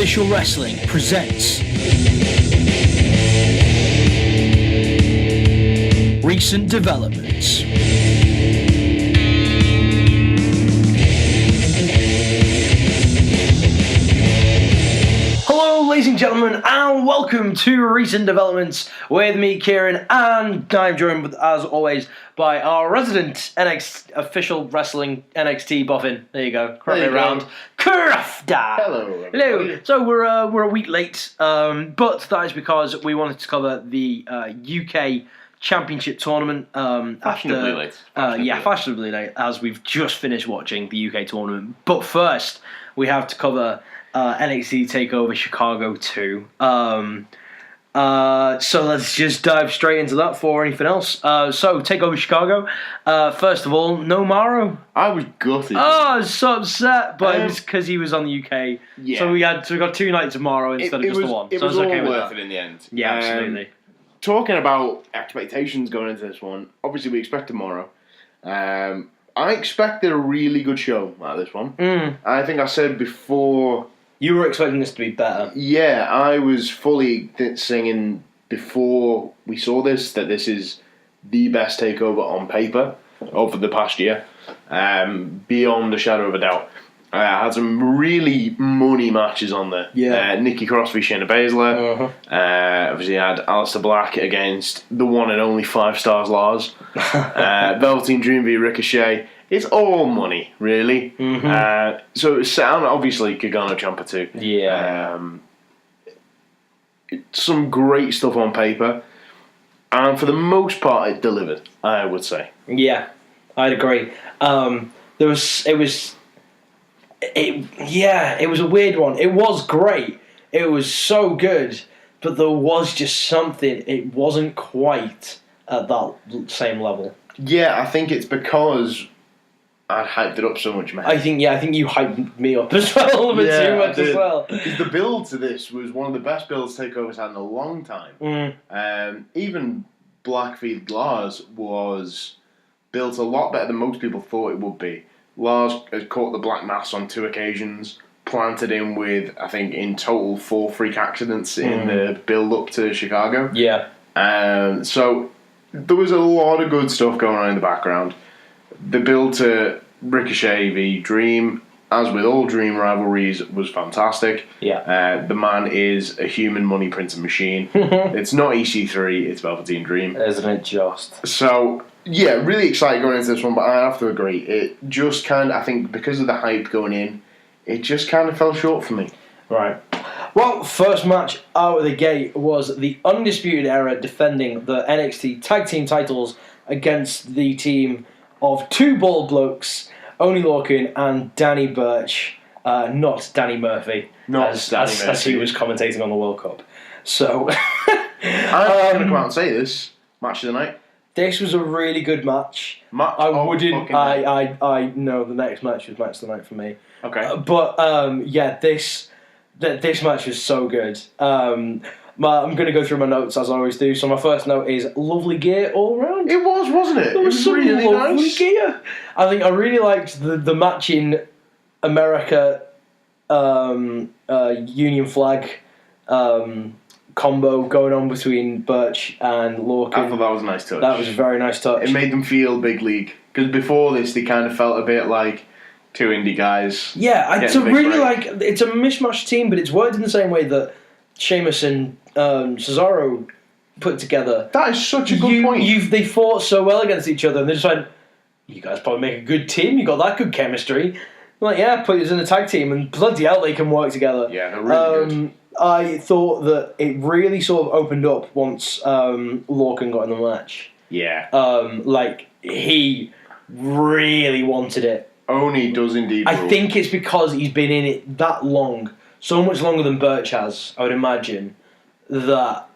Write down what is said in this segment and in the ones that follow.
Official Wrestling presents Recent Developments. Hello, ladies and gentlemen, and welcome to Recent Developments with me, Kieran, and I'm joined, as always, by our resident official wrestling NXT boffin. There you go, crop it around. Crofter. Hello. Hello. So we're a week late, but that is because we wanted to cover the UK Championship tournament. Fashionably late. Fashionably late, as we've just finished watching the UK tournament. But first, we have to cover NXT TakeOver Chicago 2. So let's just dive straight into that for anything else. So TakeOver Chicago. First of all, no Morrow. I was gutted. Oh, I was so upset, but it was because he was on the UK. Yeah. So we got 2 nights tomorrow instead of just the one. It so was I was okay all with worth that. it in the end. Yeah, absolutely. Talking about expectations going into this one, obviously we expect tomorrow. I expected a really good show out of this one. I think I said before... You were expecting this to be better. Yeah, I was fully singing before we saw this that this is the best TakeOver on paper over the past year, beyond a shadow of a doubt. Had some really money matches on there. Yeah. Nikki Cross v Shayna Baszler. Obviously had Aleister Black against the one and only 5 stars Lars. Velveteen Dream v Ricochet. It's all money, really. So it was sound, obviously, Gargano Ciampa too. Yeah. Some great stuff on paper. And for the most part, it delivered, I would say. Yeah, I'd agree. It was a weird one. It was great. It was so good, but there was just something. It wasn't quite at that same level. Yeah, I think it's because I hyped it up so much, man. I think you hyped me up as well a little bit too much as well. Because the build to this was one of the best builds TakeOver's had in a long time. Even Black v Lars was built a lot better than most people thought it would be. Lars has caught the Black Mass on 2 occasions, planted him with, I think, in total 4 freak accidents in the build-up to Chicago. Yeah. So there was a lot of good stuff going on in the background. The build to Ricochet v Dream, as with all Dream rivalries, was fantastic. Yeah. The man is a human money printing machine. It's not EC3, it's Velveteen Dream. Isn't it just? So... yeah, really excited going into this one, but I have to agree. It just kind of, I think, because of the hype going in, it just kind of fell short for me. Right. Well, first match out of the gate was the Undisputed Era defending the NXT Tag Team titles against the team of 2 bald blokes, Oney Lorcan and Danny Burch, not Danny Murphy, as he was commentating on the World Cup. So, I'm going to come out and say this, match of the night. This was a really good match. I know the next match was match of the night for me. Okay. This match was so good. I'm going to go through my notes as I always do. So my first note is lovely gear all around. It was, wasn't it? It was some really lovely nice gear. I think I really liked the matching America Union flag combo going on between Burch and Lorcan. I thought that was a nice touch. That was a very nice touch. It made them feel big league. Because before this, they kind of felt a bit like 2 indie guys. Yeah, it's a mishmash team, but it's worked in the same way that Sheamus and Cesaro put together. That is such a good point. They fought so well against each other, and they just went, you guys probably make a good team, you got that good chemistry. I'm like, yeah, put us in a tag team, and bloody hell, they can work together. Yeah, they're really good. I thought that it really sort of opened up once Lorcan got in the match. Yeah. He really wanted it. Oney does indeed. I think it's because he's been in it that long, so much longer than Burch has, I would imagine, that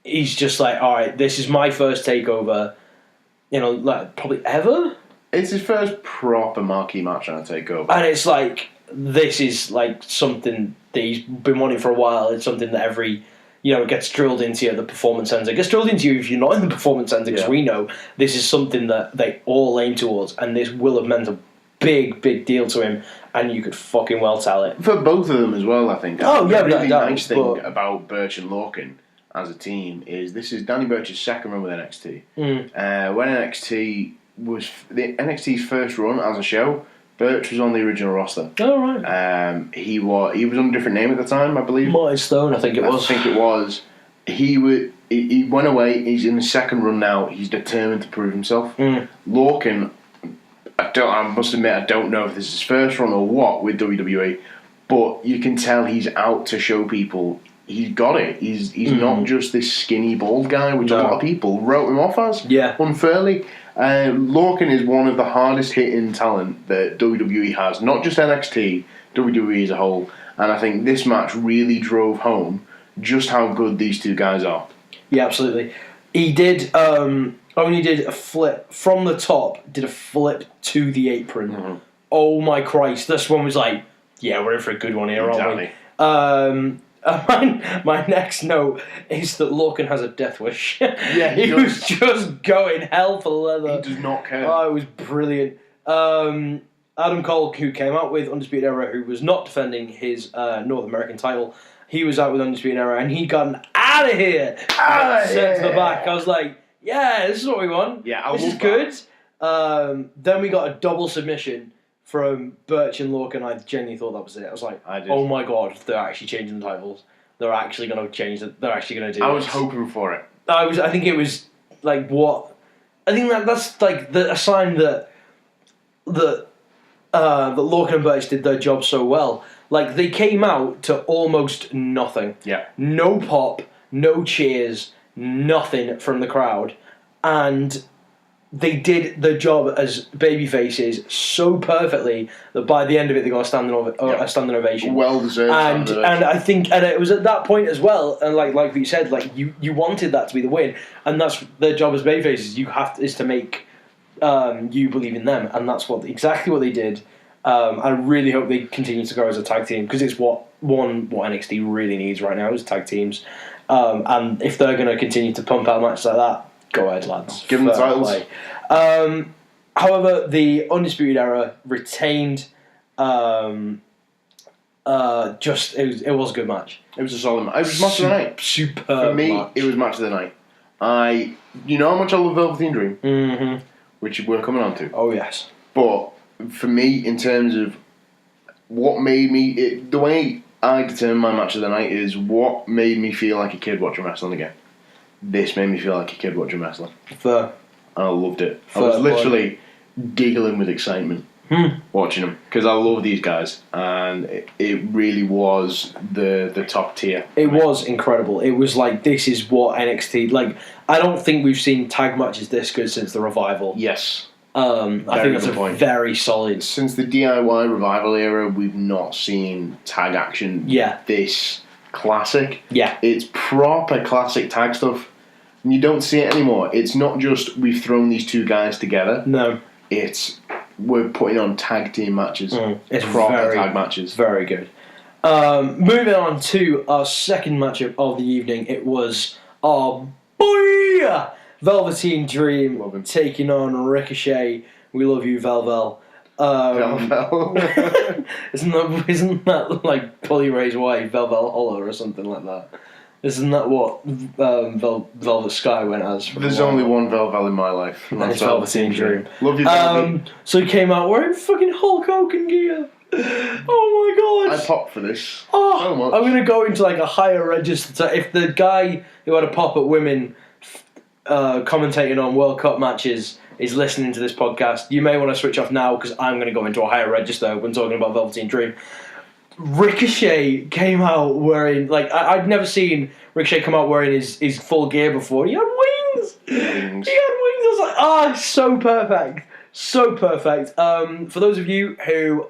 he's just like, alright, this is my first TakeOver, probably ever? It's his first proper marquee match on a TakeOver. And it's like, this is like something that he's been wanting for a while. It's something that it gets drilled into you at the Performance Centre. It gets drilled into you if you're not in the Performance Centre, because we know this is something that they all aim towards, and this will have meant a big, big deal to him. and you could fucking well tell it. For both of them as well, I think. Oh, yeah, the really no, nice thing but... about Birch and Lorcan as a team is this is Danny Birch's second run with NXT. When NXT's first run as a show, Birch was on the original roster. Oh, right. He was on a different name at the time, I believe. Martin Stone, I think it was. He went away. He's in the second run now. He's determined to prove himself. Lorcan, I must admit, I don't know if this is his first run or what with WWE, but you can tell he's out to show people he's got it. He's not just this skinny bald guy, which a lot of people wrote him off as unfairly. Lorcan is one of the hardest hitting talent that WWE has, not just NXT, WWE as a whole. And I think this match really drove home just how good these two guys are. Yeah, absolutely. He did only did a flip from the top, did a flip to the apron. Oh my Christ! This one was like, yeah, we're in for a good one here, aren't we? My next note is that Lorcan has a death wish. Yeah, he was just going hell for leather. He does not care. Oh, it was brilliant. Adam Cole, who came out with Undisputed Era, who was not defending his North American title, he was out with Undisputed Era, and he got an out of here. Sent to the back. I was like, yeah, this is what we want. Yeah, this is good. Then we got a double submission from Birch and Lorcan. I genuinely thought that was it. I was like, oh my god, they're actually changing the titles. They're actually going to change it. They're actually going to do it. I was hoping for it. I think it was like what. I think that's like a sign that Lorcan and Birch did their job so well. Like, they came out to almost nothing. Yeah. No pop, no cheers, nothing from the crowd. And they did their job as babyfaces so perfectly that by the end of it, they got a standing ovation. Well deserved. And I think, and it was at that point as well, and like you said, like you wanted that to be the win, and that's their job as babyfaces. Is to make you believe in them, and that's exactly what they did. I really hope they continue to grow as a tag team, because it's what NXT really needs right now is tag teams. And if they're going to continue to pump out matches like that, go ahead, lads. Give them the titles. However, the Undisputed Era retained. It was a good match. It was a solid match. It was match of the night. Superb. For me, it was match of the night. You know how much I love Velveteen Dream, which we're coming on to. Oh yes, but for me, in terms of what made me... the way I determine my match of the night is what made me feel like a kid watching wrestling again. This made me feel like a kid watching wrestling. Fair. And I loved it. I was literally giggling with excitement watching them, because I love these guys, and it really was the top tier. It was incredible. It was like, this is what NXT... Like, I don't think we've seen tag matches this good since the Revival. Yes. I think that's a very solid... Since the DIY Revival era, we've not seen tag action this classic. Yeah. It's proper classic tag stuff. And you don't see it anymore. It's not just we've thrown these two guys together. No. It's we're putting on tag team matches. It's proper tag matches. Very good. Moving on to our second matchup of the evening. It was our boy Velveteen Dream taking on Ricochet. We love you, Velvel. Velvel. Isn't that like Bully Ray's wife, Velvel Holler, or something like that? Isn't that what Velvet Sky went as? There's only one Velvel in my life. And that's Velveteen Dream. Love you, Velvet. So he came out wearing fucking Hulk Hogan gear. Oh my god! I popped for this. So much. I'm gonna go into like a higher register. If the guy who had a pop at women commentating on World Cup matches is listening to this podcast, you may want to switch off now, because I'm going to go into a higher register when talking about Velveteen Dream. Ricochet came out wearing, like, I'd never seen Ricochet come out wearing his full gear before. He had wings! He had wings! I was like, so perfect. So perfect. For those of you who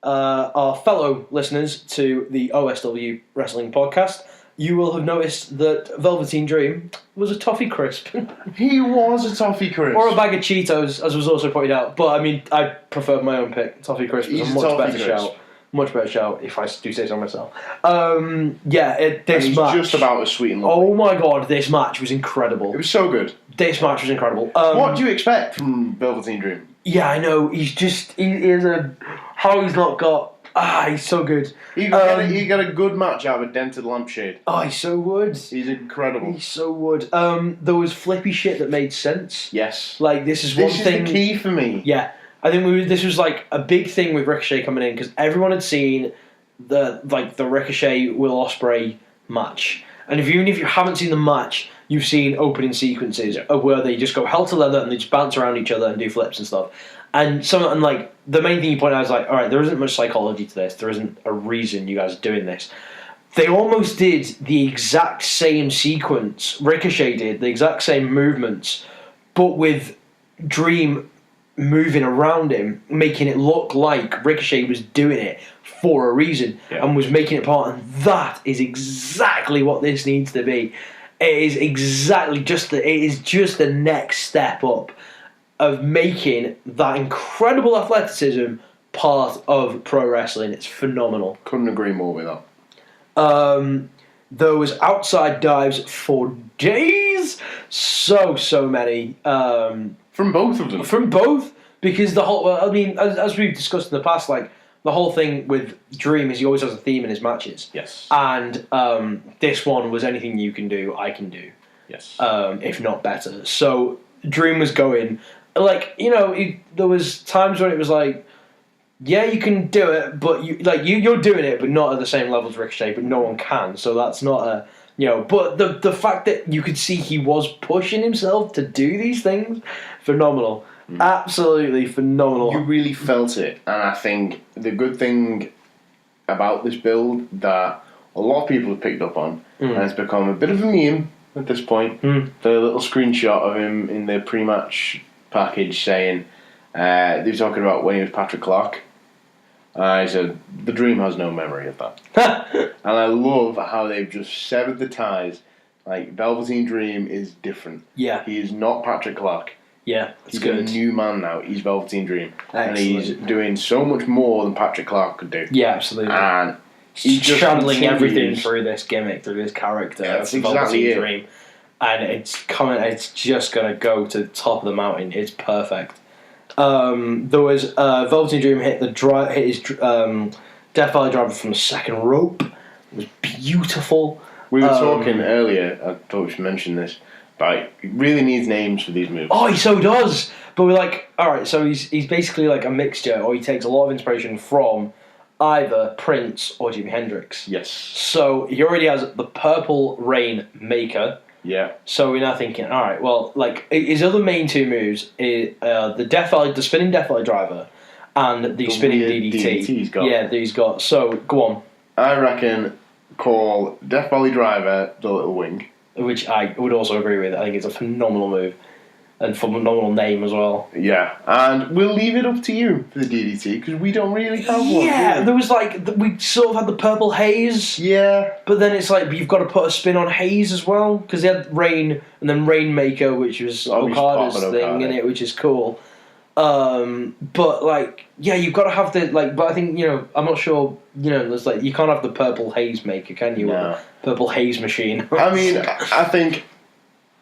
are fellow listeners to the OSW Wrestling Podcast, you will have noticed that Velveteen Dream was a toffee crisp. He was a toffee crisp. Or a bag of Cheetos, as was also pointed out. But, I mean, I preferred my own pick. Toffee crisp is a much better shout. Much better shout, if I do say so myself. This match... just about as sweet and lovely. Oh my god, this match was incredible. It was so good. This match was incredible. What do you expect from Velveteen Dream? Yeah, I know. He is a how he's not got. He's so good. You get a good match out of a dented lampshade. Oh, he so would. He's incredible. He so would. There was flippy shit that made sense. Yes. Like, this is one thing. This is the key for me. Yeah. I think this was like a big thing with Ricochet coming in because everyone had seen the Ricochet Will Ospreay match. And even if you haven't seen the match, you've seen opening sequences of where they just go hell to leather and they just bounce around each other and do flips and stuff. And like the main thing you point out is like, all right, there isn't much psychology to this. There isn't a reason you guys are doing this. They almost did the exact same sequence. Ricochet did the exact same movements, but with Dream moving around him, making it look like Ricochet was doing it for a reason and was making it part. And that is exactly what this needs to be. It is exactly just the next step up of making that incredible athleticism part of pro wrestling. It's phenomenal. Couldn't agree more with that. Those outside dives for days. So many. From both of them. From both. Because the whole... I mean, as we've discussed in the past, like, the whole thing with Dream is he always has a theme in his matches. Yes. And this one was anything you can do, I can do. Yes. If not better. So Dream was going... Like, you know, there was times when it was like, yeah, you can do it, but you're doing it, but not at the same level as Ricochet, but no one can. So that's not a, you know, but the fact that you could see he was pushing himself to do these things, phenomenal. Absolutely phenomenal. You really felt it, and I think the good thing about this build that a lot of people have picked up on, and it's become a bit of a meme at this point, the little screenshot of him in the pre-match package saying, they were talking about when he was Patrick Clark. He said, the Dream has no memory of that. And I love how they've just severed the ties. Like, Velveteen Dream is different. Yeah. He is not Patrick Clark. Yeah, he's a new man now. He's Velveteen Dream. Excellent. And he's doing so much more than Patrick Clark could do. Yeah, absolutely. And he's just channeling everything through this gimmick, through this character. That's of exactly Velveteen Dream. And it's just going to go to the top of the mountain. It's perfect. There was Velveteen Dream hit his Death Valley driver from the second rope. It was beautiful. We were talking earlier, I thought we should mention this, but he really needs names for these moves. Oh, he so does. But we're like, alright, so he's basically like a mixture, or he takes a lot of inspiration from either Prince or Jimi Hendrix. Yes. So he already has the Purple Rain Maker. Yeah. So we're now thinking, all right, well, like his other main two moves is the spinning Death Valley driver, and the spinning DDT. He's got. Yeah, that he's got. So go on. I reckon call Death Valley driver the little wing, which I would also agree with. I think it's a phenomenal move, and phenomenal name as well. Yeah, and we'll leave it up to you for the DDT because we don't really have one. Yeah, there was like we sort of had the Purple Haze. Yeah, but then it's like you've got to put a spin on Haze as well because they had Rain and then Rainmaker, which was Okada's thing in it, which is cool. But like, yeah, you've got to have the like. But I think I'm not sure. There's like you can't have the Purple Haze Maker, can you? No. Purple Haze Machine. I mean, I think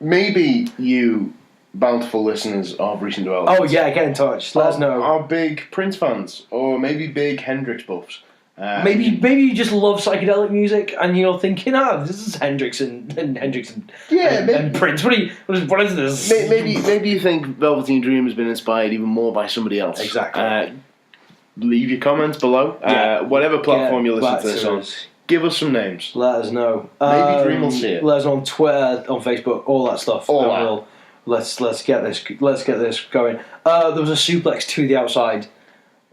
maybe you bountiful listeners of Recent Developments. Oh yeah, get in touch. Let us know. Are big Prince fans, or maybe big Hendrix buffs. Maybe you just love psychedelic music, and you're thinking, this is Hendrix and Prince. What is this? Maybe you think Velveteen Dream has been inspired even more by somebody else. Exactly. Leave your comments below. Whatever platform you listen to this on. Give us some names. Let us know. Maybe Dream will see it. Let us know on Twitter, on Facebook, all that stuff. Let's get this going. There was a suplex to the outside.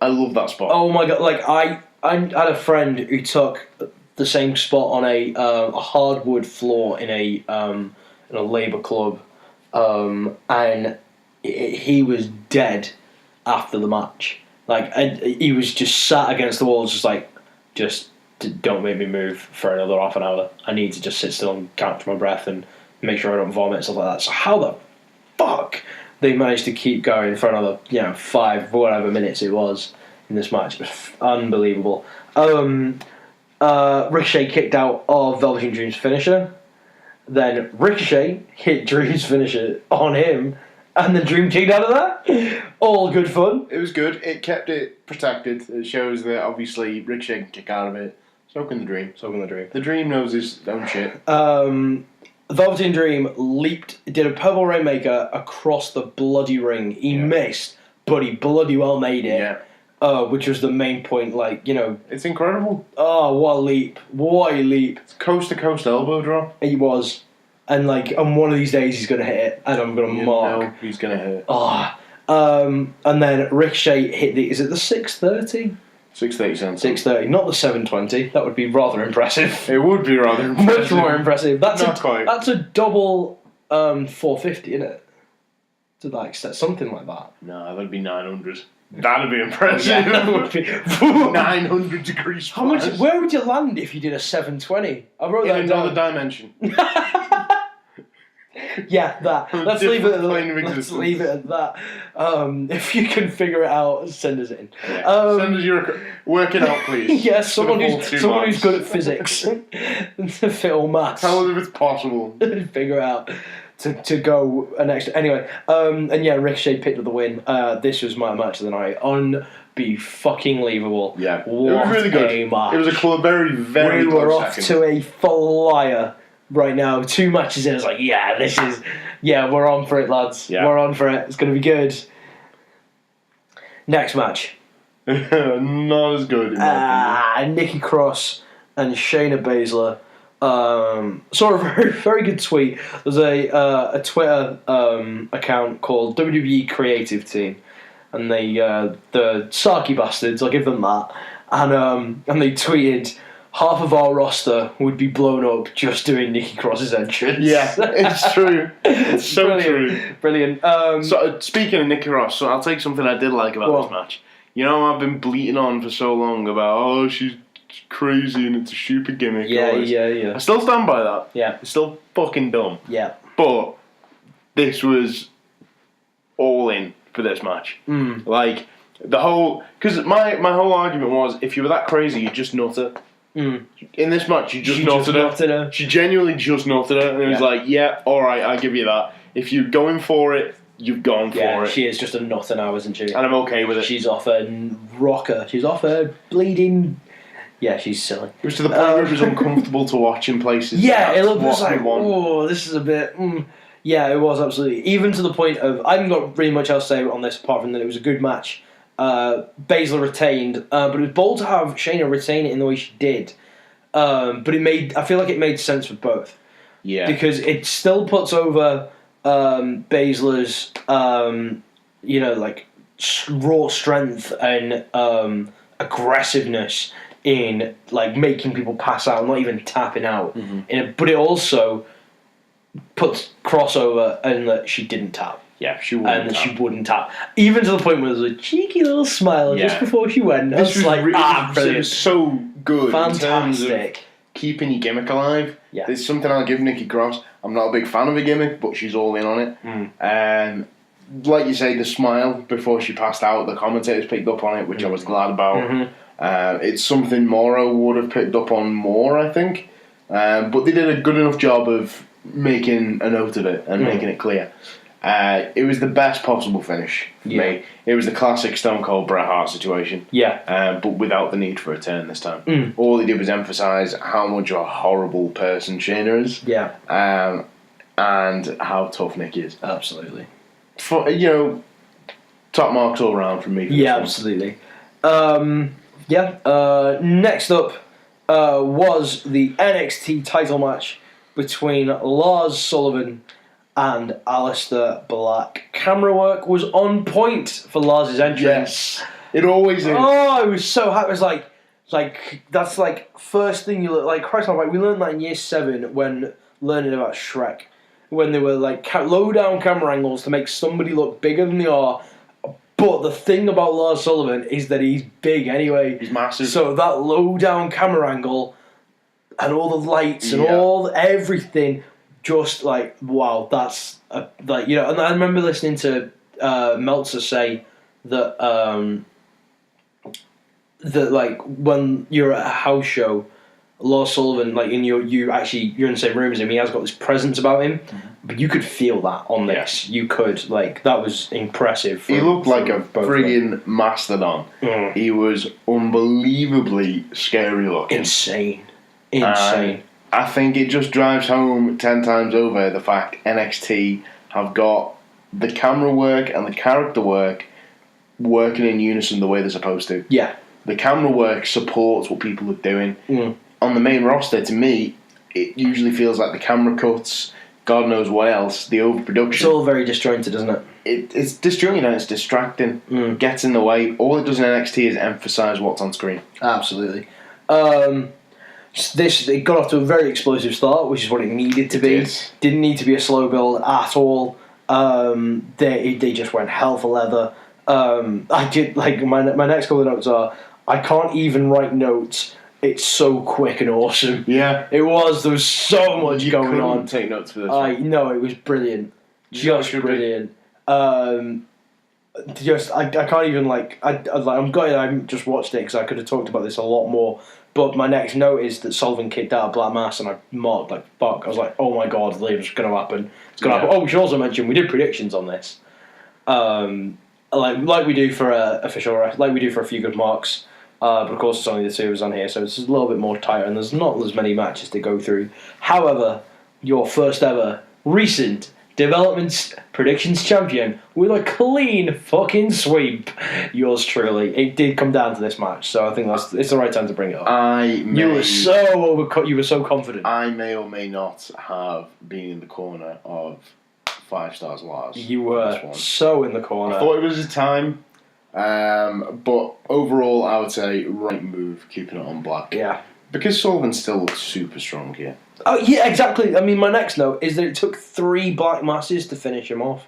I love that spot. Oh my god! Like I had a friend who took the same spot on a hardwood floor in a labour club, and he was dead after the match. Like he was just sat against the wall, just don't make me move for another half an hour. I need to just sit still and count my breath and make sure I don't vomit and stuff like that. So how the fuck they managed to keep going for another 5 whatever minutes it was in this match? It was unbelievable. Ricochet kicked out of Velveteen Dream's finisher. Then Ricochet hit Dream's finisher on him, and then Dream kicked out of that. All good fun. It was good. It kept it protected. It shows that obviously Ricochet can kick out of it. So can the Dream. The Dream knows his own shit. Velveteen Dream did a purple rainmaker across the bloody ring. He missed, but he bloody well made it. Yeah. Which was the main point, It's incredible. Oh, what a leap. What a leap. It's coast-to-coast elbow drop. He was. And, one of these days he's going to hit it, and I'm going to mark. No, he's going to hit it. And then Ricochet hit is it the 630? 630 cents. 630, not the 720. That would be rather impressive. It would be rather impressive. Much more impressive. That's Not quite. That's a double 450, isn't it? To that extent, something like that. No, that'd be 900. That'd be impressive. Yeah, that would be 900 degrees. How much? Where would you land if you did a 720? I wrote that in down. another dimension. Yeah, that. Let's leave it at plane of that. Let's existence. leave it at that. If you can figure it out, send us in. Yeah. Send us your work it out, please. Yeah, someone who's marks. good at physics, fit all maths. Tell us if it's possible. Figure it out to go an extra. Anyway, and yeah, Ricochet picked up the win. This was my match of the night. Unbelievable. Yeah, what it was really good. A match. It was a very, very We close were off second. to a flyer right now. 2 matches in, it's like, we're on for it, lads. Yeah. We're on for it. It's going to be good. Next match. Not as good, in my opinion. Nikki Cross and Shayna Baszler. Saw a very, very good tweet. There's a Twitter account called WWE Creative Team, and they the Sarky bastards, I'll give them that, and they tweeted, half of our roster would be blown up just doing Nikki Cross's entrance. Yeah, it's true. It's so Brilliant. true. Brilliant. So speaking of Nikki Cross, so I'll take something I did like about this match. You know, I've been bleating on for so long about she's crazy and it's a stupid gimmick. Yeah. I still stand by that. Yeah. It's still fucking dumb. Yeah. But this was all in for this match. Like the whole, because my whole argument was, if you were that crazy, you'd just nut her. In this match, she just nutted her. She genuinely just nutted her, and it was like, yeah, all right, I'll give you that. If you're going for it, you've gone for it. She is just a nutter now, isn't she? And I'm okay with it. She's off her rocker. She's off her bleeding. Yeah, she's silly. It was to the point where it was uncomfortable to watch in places. Yeah, it looked what like, we want. oh, this is a bit. Yeah, it was absolutely. Even to the point of, I haven't got really much else to say on this apart from that it was a good match. Baszler retained, but it was bold to have Shayna retain it in the way she did. But I feel like it made sense for both. Yeah. Because it still puts over Baszler's, raw strength and aggressiveness in making people pass out, not even tapping out. But it also puts crossover and that she didn't tap. Yeah, she wouldn't. She wouldn't tap. Even to the point where there was a cheeky little smile just before she went. This was brilliant. It was so good. Fantastic. In terms of keeping your gimmick alive. Yeah. There's something I'll give Nikki Cross. I'm not a big fan of a gimmick, but she's all in on it. Like you say, the smile before she passed out, the commentators picked up on it, which I was glad about. It's something Morrow would have picked up on more, I think. But they did a good enough job of making a note of it and making it clear. It was the best possible finish for me. It was the classic Stone Cold Bret Hart situation. Yeah. But without the need for a turn this time. All he did was emphasise how much of a horrible person Shayna is. Yeah. And how tough Nick is. Absolutely. For, top marks all round from me. Yeah, absolutely. Next up was the NXT title match between Lars Sullivan and Aleister Black. Camera work was on point for Lars' entrance. Yes, it always is. Oh, I was so happy. It was that's first thing you look like. Christ, we learned that in year 7 when learning about Shrek, when they were low down camera angles to make somebody look bigger than they are. But the thing about Lars Sullivan is that he's big anyway. He's massive. So that low down camera angle and all the lights and everything, just wow, that's and I remember listening to Meltzer say that when you're at a house show Lars Sullivan, like you're in the same room as him. He has got this presence about him, but you could feel that on this. You could that was impressive. He looked like a friggin' mastodon. He was unbelievably scary looking. Insane. I think it just drives home 10 times over the fact NXT have got the camera work and the character work working in unison the way they're supposed to. Yeah. The camera work supports what people are doing. On the main roster, to me, it usually feels like the camera cuts, God knows what else, the overproduction. It's all very disjointed, isn't it? It's disjointed and it's distracting. Gets in the way. All it does in NXT is emphasise what's on screen. Absolutely. It got off to a very explosive start, which is what it needed to be. Didn't need to be a slow build at all. They just went hell for leather. I did my next couple of notes are I can't even write notes. It's so quick and awesome. Yeah, it was. There was so much going on. Take notes for this. I know it was brilliant. Just brilliant. I can't even I'm glad I haven't just watched it because I could have talked about this a lot more. But my next note is that Sullivan kicked out of Black Mass, and I marked fuck. I was like, oh my god, it's going to happen. It's going to happen. Oh, we should also mention we did predictions on this, like we do for like we do for a few good marks. But of course, it's only the two of us on here, so it's a little bit more tighter, and there's not as many matches to go through. However, your first ever recent development predictions champion with a clean fucking sweep. Yours truly. It did come down to this match, so I think it's the right time to bring it up. You were so confident. I may or may not have been in the corner of 5 stars Lars. You were so in the corner. I thought it was a time, but overall, I would say right move, keeping it on Black. Yeah. Because Sullivan still looks super strong here. Oh, yeah, exactly. I mean, my next note is that it took 3 Black Masses to finish him off.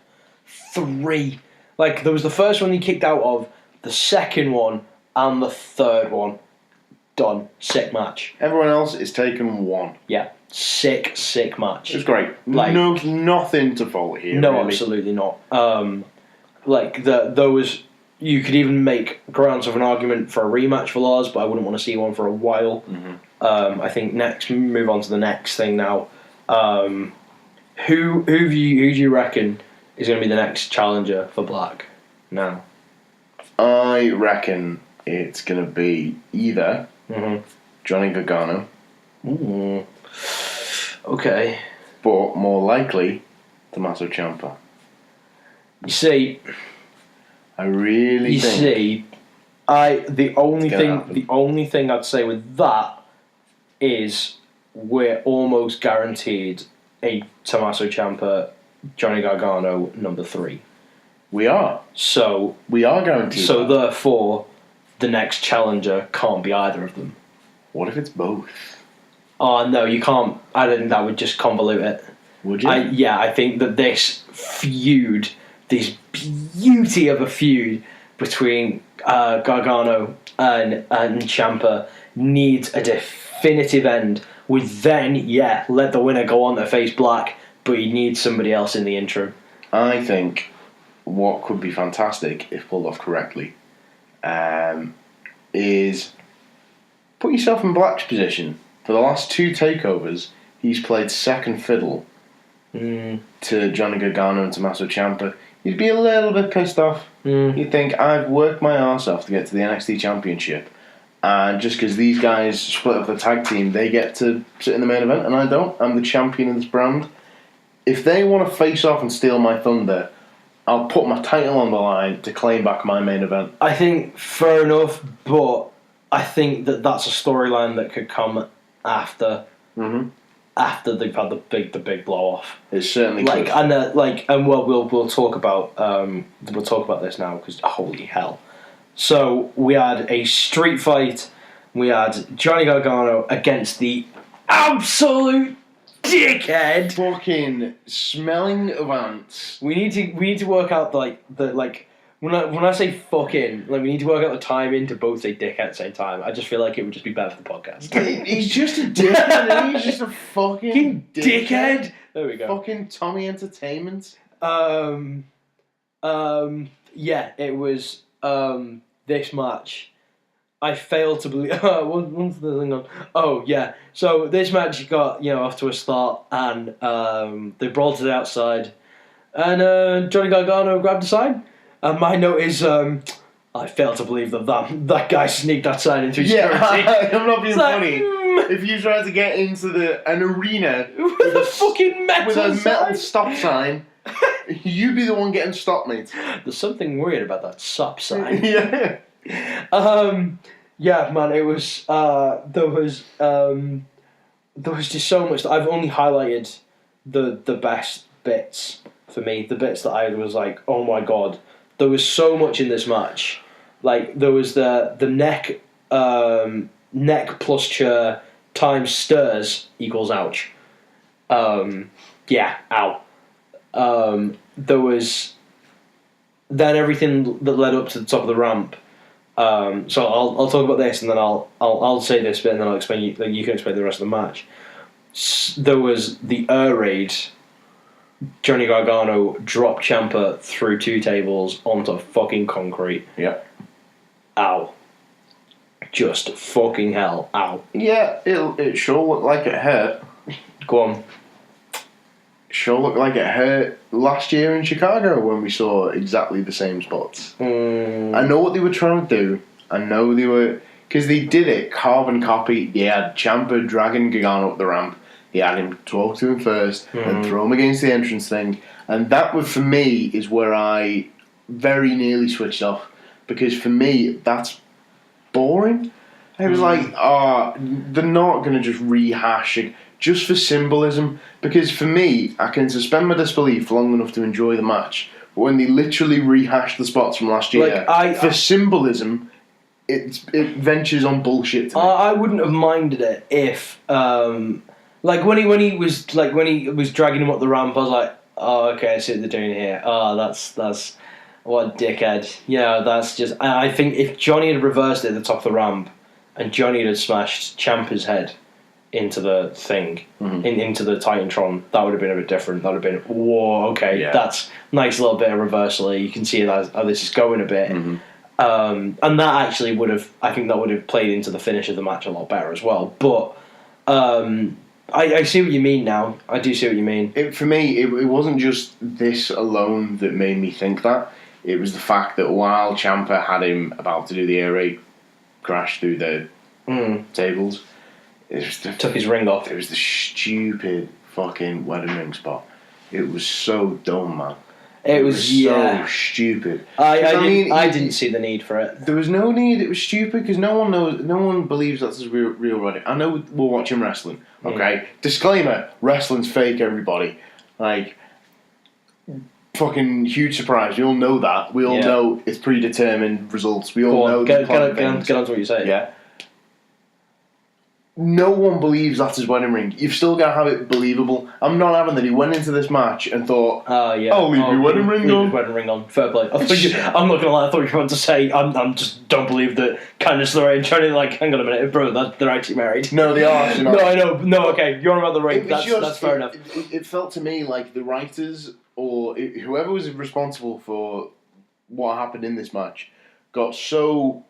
3. There was the first one he kicked out of, the second one, and the third one. Done. Sick match. Everyone else is taken 1. Yeah. Sick match. It was great. Nothing to fault here. No, really. Absolutely not. Those... You could even make grounds of an argument for a rematch for Lars, but I wouldn't want to see one for a while. I think move on to the next thing now. Who do you reckon is going to be the next challenger for Black now? I reckon it's going to be either Johnny Gargano. Ooh. Okay. But more likely, Tommaso Ciampa. You see... I really think... the only thing I'd say with that is we're almost guaranteed a Tommaso Ciampa, Johnny Gargano number 3. We are. So we are guaranteed. So therefore, the next challenger can't be either of them. What if it's both? Oh no, you can't. I don't think that would just convolute it. Would you? I think that this feud, this beauty of a feud between Gargano and Ciampa needs a definitive end. With then, let the winner go on to face Black, but you need somebody else in the interim. I think what could be fantastic if pulled off correctly is put yourself in Black's position. For the last 2 takeovers, he's played second fiddle to Johnny Gargano and Tommaso Ciampa. You'd be a little bit pissed off. You'd think, I've worked my arse off to get to the NXT Championship, and just because these guys split up the tag team, they get to sit in the main event, and I don't. I'm the champion of this brand. If they want to face off and steal my thunder, I'll put my title on the line to claim back my main event. I think fair enough, but I think that's a storyline that could come after they've had the big blow off. It certainly could. We'll talk about this now because holy hell. So we had a street fight. We had Johnny Gargano against the absolute dickhead, fucking smelling of ants. We need to work out when I say fucking, we need to work out the timing to both say dickhead at the same time. I just feel like it would just be better for the podcast. He's just a dickhead. He's just a fucking dickhead. There we go. Fucking Tommy Entertainment. It was this match. I fail to believe. What's the thing on? Oh yeah. So this match got off to a start, and they brawled to the outside, and Johnny Gargano grabbed the side. And my note is, I fail to believe that guy sneaked that side into his security. I'm not being funny. If you try to get into an arena with a fucking metal stop sign, you be the one getting stopped, mate. There's something weird about that stop sign. Yeah. Yeah, man. It was there was just so much. I've only highlighted the best bits for me. The bits that I was like, oh my god. There was so much in this match. Like there was the neck plus chair times stirs equals ouch. Yeah, ow. There was then everything that led up to the top of the ramp. So I'll talk about this and then I'll say this bit and then I'll explain you can explain the rest of the match. There was the air raid. Johnny Gargano dropped Ciampa through 2 tables onto fucking concrete. Yep. Ow. Just fucking hell. Ow. Yeah, it sure looked like it hurt. Go on. Sure looked like it hurt last year in Chicago when we saw exactly the same spots. I know what they were trying to do. I know they were... Because they did it, carbon copy. They had Ciampa dragging Gargano up the ramp. They had him talk to him first and throw him against the entrance thing. And that, for me, is where I very nearly switched off. Because for me, that's boring. It was like, they're not going to just rehash it just for symbolism. Because for me, I can suspend my disbelief long enough to enjoy the match. But when they literally rehash the spots from last year, for symbolism, it ventures on bullshit to me. I wouldn't have minded it if... Like when he was dragging him up the ramp, I was like, oh, okay, I see what they're doing here. Oh, that's what a dickhead. Yeah, that's just. I think if Johnny had reversed it at the top of the ramp, and Johnny had smashed Ciampa's head into the thing, into the Titantron, that would have been a bit different. That would have been whoa, okay, that's nice little bit of reversal. You can see how this is going a bit. And that actually would have, I think that would have played into the finish of the match a lot better as well. But. I see what you mean now. I do see what you mean. For me, it wasn't just this alone that made me think that. It was the fact that while Ciampa had him about to do the air raid crash through the tables, took his ring off. It was the stupid fucking wedding ring spot. It was so dumb, man. It was so stupid. I didn't see the need for it. There was no need. It was stupid because no one believes that's his real wedding. I know we're watching wrestling. Okay, disclaimer: wrestling's fake. Everybody, like, fucking huge surprise. We all know that. We all know it's predetermined results. We all know. Get on to what you're saying. Yeah. No one believes that's his wedding ring. You've still got to have it believable. I'm not having that he went into this match and thought, I'll leave your wedding ring on. Wedding ring on. Fair play. I'm not going to lie, I thought you were about to say, I'm just don't believe that Candice LeRae and Johnny, like, hang on a minute, bro, they're actually married. No, they are. No, I know. No, okay, you're on about the ring. That's fair enough. It felt to me like the writers or whoever was responsible for what happened in this match got so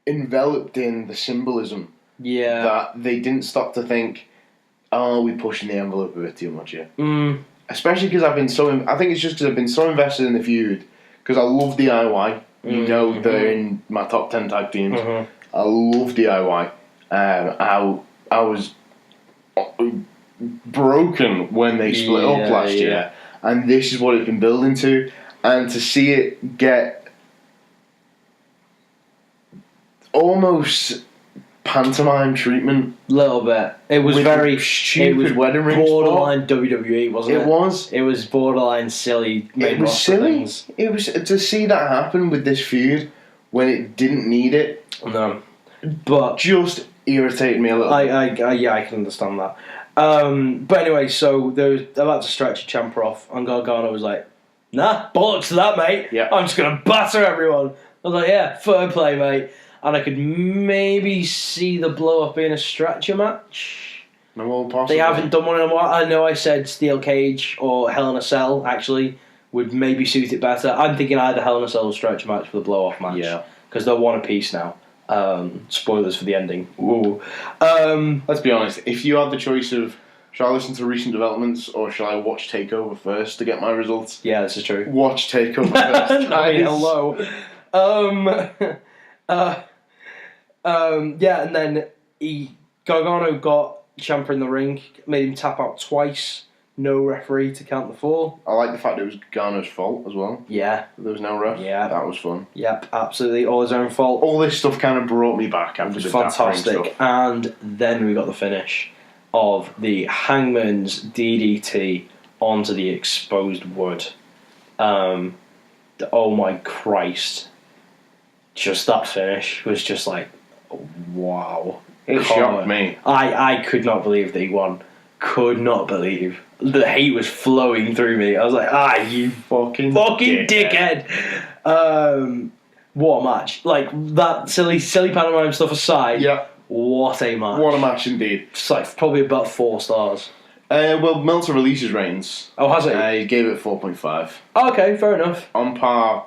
enveloped in the symbolism. Yeah. That they didn't stop to think, are we pushing the envelope a bit too much here? Especially because I think it's just because I've been so invested in the feud. Because I love DIY. You know they're in my top 10 tag teams. I love DIY. I was broken when they split up last year. And this is what it's been building to. And to see it get almost pantomime treatment. Little bit. It was very stupid wedding ring borderline spot. WWE, wasn't it? It was. It was borderline silly. It was silly. Things. It was to see that happen with this feud when it didn't need it. No, but just irritated me a little. I can understand that. But anyway, so they were about to stretch Ciampa off, and Gargano was like, "Nah, bollocks to that, mate. Yeah. I'm just gonna batter everyone." I was like, "Yeah, fair play, mate." And I could maybe see the blow-off being a stretcher match. No, possibly. They haven't done one in a while. I know I said Steel Cage or Hell in a Cell, actually, would maybe suit it better. I'm thinking either Hell in a Cell or stretcher match for the blow-off match. Yeah. Because they're one apiece now. Spoilers for the ending. Ooh. Let's be honest. If you had the choice of, shall I listen to recent developments or shall I watch TakeOver first to get my results? Yeah, this is true. Watch TakeOver first. I mean, hello. Yeah, and then Gargano got Ciampa in the ring, made him tap out twice. No referee to count the fall. I like the fact it was Gargano's fault as well. Yeah. There was no ref. Yeah. That was fun. Yep, absolutely. All his own fault. All this stuff kind of brought me back after It was the Daft Punk fantastic. stuff. And then we got the finish of the Hangman's DDT onto the exposed wood. Oh my Christ. Just that finish was just like, wow. It shocked me. I could not believe that he won. Could not believe. The hate was flowing through me. I was like, you fucking dickhead. What a match. Like, that silly pantomime stuff aside, Yeah. what a match. What a match indeed. It's like probably about 4 stars. Well, Meltzer releases ratings. Oh, has he? He gave it 4.5. Oh, okay, fair enough. On par,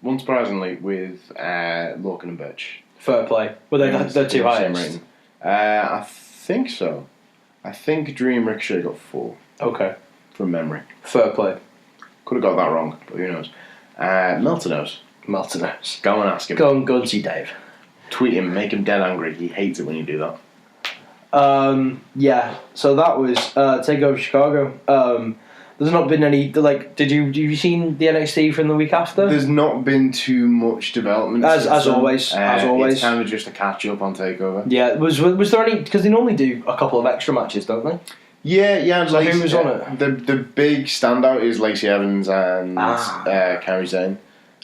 unsurprisingly, with Lorcan and Birch. Fair play. Well, they're too high. I think so. I think Dream Ricochet got 4. Okay. From memory. Fair play. Could have got that wrong, but who knows. Melter knows. Melton knows. Go and ask him. Go and see Dave. Tweet him, make him dead angry. He hates it when you do that. Yeah, so that was TakeOver Chicago. There's not been any, like, have you seen the NXT from the week after? There's not been too much development. As always. It's kind of just a catch up on TakeOver. Yeah, was there any, because they normally do a couple of extra matches, don't they? Yeah. So who was on it? The big standout is Lacey Evans and Kairi Sane.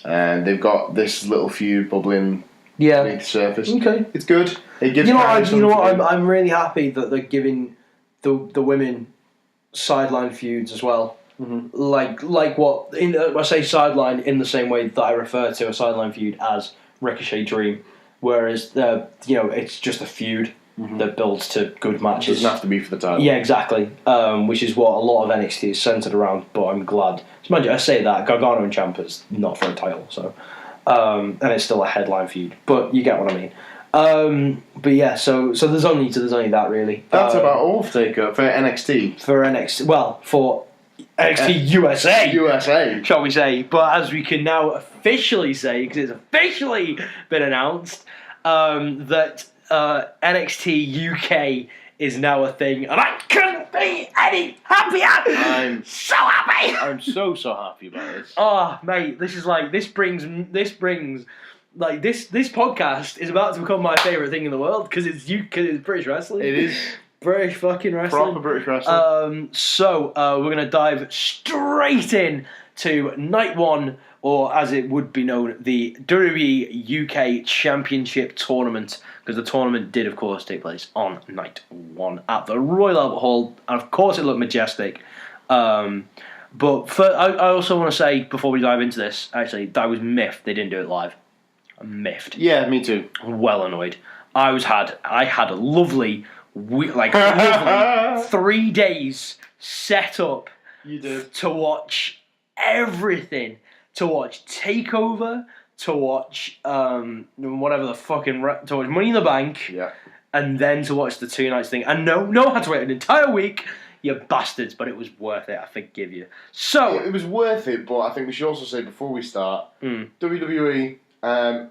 And they've got this little feud bubbling beneath the surface. Okay. It's good. It gives I'm really happy that they're giving the women sideline feuds as well. Mm-hmm. Like what I say sideline in the same way that I refer to a sideline feud as Ricochet Dream, whereas it's just a feud that builds to good matches. It doesn't have to be for the title. Yeah, exactly. Which is what a lot of NXT is centered around. But I'm glad. Mind you, I say that Gargano and Ciampa's not for a title, so and it's still a headline feud. But you get what I mean. But yeah, so there's only that really. That's about all for TakeOver for NXT. For NXT, well, for NXT USA, shall we say? But as we can now officially say, because it's officially been announced, that NXT UK is now a thing, and I couldn't be any happier. I'm so happy. I'm so happy about this. Oh, mate, this brings like this podcast is about to become my favourite thing in the world because it's British wrestling. It is British fucking wrestling. Proper British wrestling. So we're gonna dive straight in to night 1, or as it would be known, the WWE UK Championship Tournament, because the tournament did, of course, take place on night 1 at the Royal Albert Hall, and of course it looked majestic. But I also want to say, before we dive into this, actually, that I was miffed they didn't do it live. I'm miffed. Yeah, me too. Well annoyed. I had a lovely 3 days set up. You did. To watch everything. To watch TakeOver, to watch whatever the fucking to watch Money in the Bank, and then to watch the 2 nights thing. And no, I had to wait an entire week, you bastards. But it was worth it. I forgive you. So it was worth it, but I think we should also say before we start, WWE,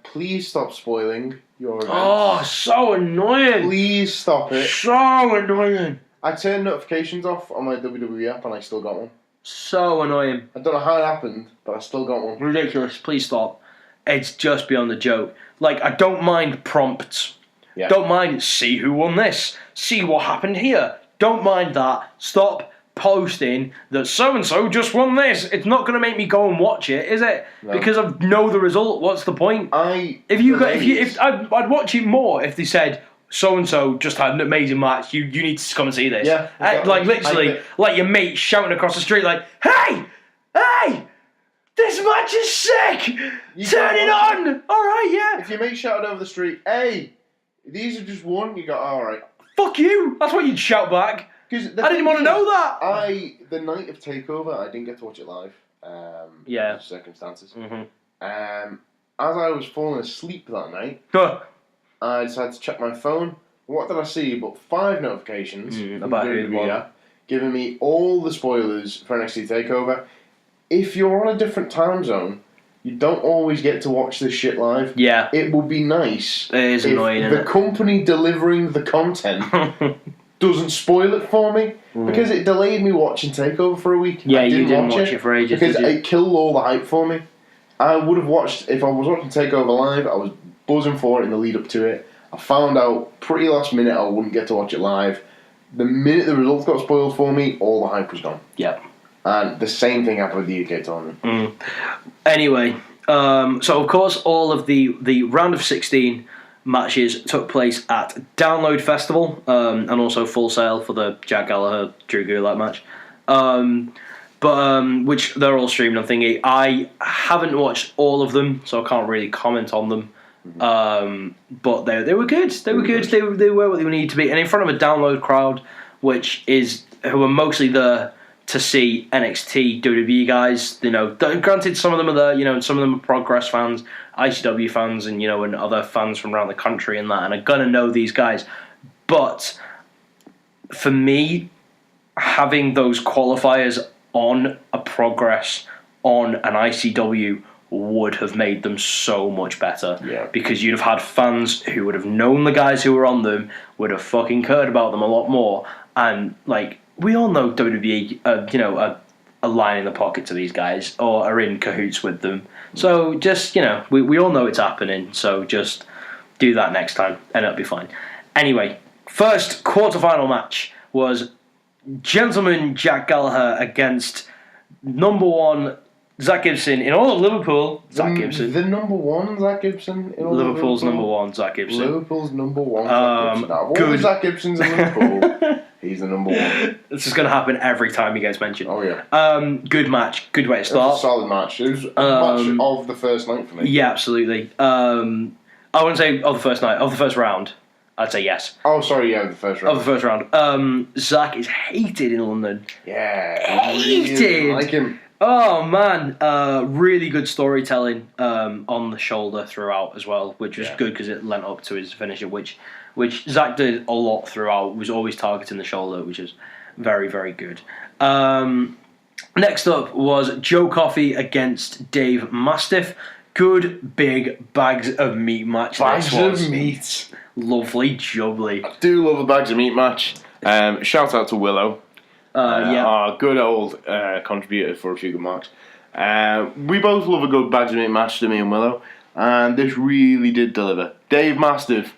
please stop spoiling your events. Oh, so annoying! Please stop it. So annoying. I turned notifications off on my WWE app, and I still got one. So annoying. I don't know how it happened, but I still got one. Ridiculous. Please stop. It's just beyond the joke. Like, I don't mind prompts. Yeah. Don't mind, see who won this. See what happened here. Don't mind that. Stop posting that so-and-so just won this. It's not going to make me go and watch it, is it? No. Because I know the result. What's the point? I'd watch it more if they said, so-and-so just had an amazing match. You need to come and see this. Yeah. Exactly. Like, literally, like your mate shouting across the street like, Hey! This match is sick! Turn it on! Alright, yeah. If your mate shouted over the street, hey, these are just one, you go, alright. Fuck you! That's what you'd shout back. I didn't want to know that. The night of TakeOver, I didn't get to watch it live. Because circumstances. Mm-hmm. As I was falling asleep that night, I decided to check my phone. What did I see? But 5 notifications from about who WWE won. giving me all the spoilers for NXT TakeOver. If you're on a different time zone, you don't always get to watch this shit live. Yeah. It would be nice It is if annoying, the company delivering the content doesn't spoil it for me. Because it delayed me watching TakeOver for a week. Yeah, I you didn't watch it for ages, because did you? it killed all the hype for me. I would have watched, if I was watching TakeOver live, I was buzzing for it in the lead up to it. I found out pretty last minute I wouldn't get to watch it live. The minute the results got spoiled for me, all the hype was gone. Yep. And the same thing happened with the UK tournament. Anyway, so of course all of the round of 16 matches took place at Download Festival, and also Full Sail for the Jack Gallagher Drew Gulak match. Which they're all streamed on Thingy. I haven't watched all of them, so I can't really comment on them. But they were good. They were good. They were what they needed to be, and in front of a Download crowd, who are mostly there to see NXT WWE guys. Granted, some of them are there. And some of them are Progress fans, ICW fans, and and other fans from around the country and that, and are gonna know these guys. But for me, having those qualifiers on a Progress, on an ICW, would have made them so much better. Yeah. Because you'd have had fans who would have known the guys who were on them, would have fucking cared about them a lot more. And, we all know WWE, are lying in the pocket to these guys, or are in cahoots with them. So just, we all know it's happening, so just do that next time, and it'll be fine. Anyway, first quarterfinal match was Gentleman Jack Gallagher against number 1 Zach Gibson in all of Liverpool. Zach Gibson. The number 1 Zach Gibson in all Liverpool's Liverpool. number 1 Zach Gibson. Liverpool's number 1 Zach Gibson. Out of all good. the Zach Gibsons in Liverpool, he's the number 1. This is going to happen every time he gets mentioned. Oh yeah. Good match. Good way to It was start. a solid match. It was a match of the first night for me. Yeah, absolutely. I wouldn't say of the first night. Of the first round, I'd say yes. Oh, sorry, yeah, the first round. Of the first round. Zach is hated in London. Yeah. Hated. Really like him. Oh man, really good storytelling on the shoulder throughout as well, which was good because it lent up to his finisher, which Zach did a lot throughout. Was always targeting the shoulder, which is very, very good. Next up was Joe Coffey against Dave Mastiff. Good big bags of meat match. Bags of meat. Lovely jubbly. I do love a bags of meat match. Shout out to Willow. Our good old contributor for a few good marks. We both love a good bags of meat match, to me and Willow, and this really did deliver. Dave Mastiff,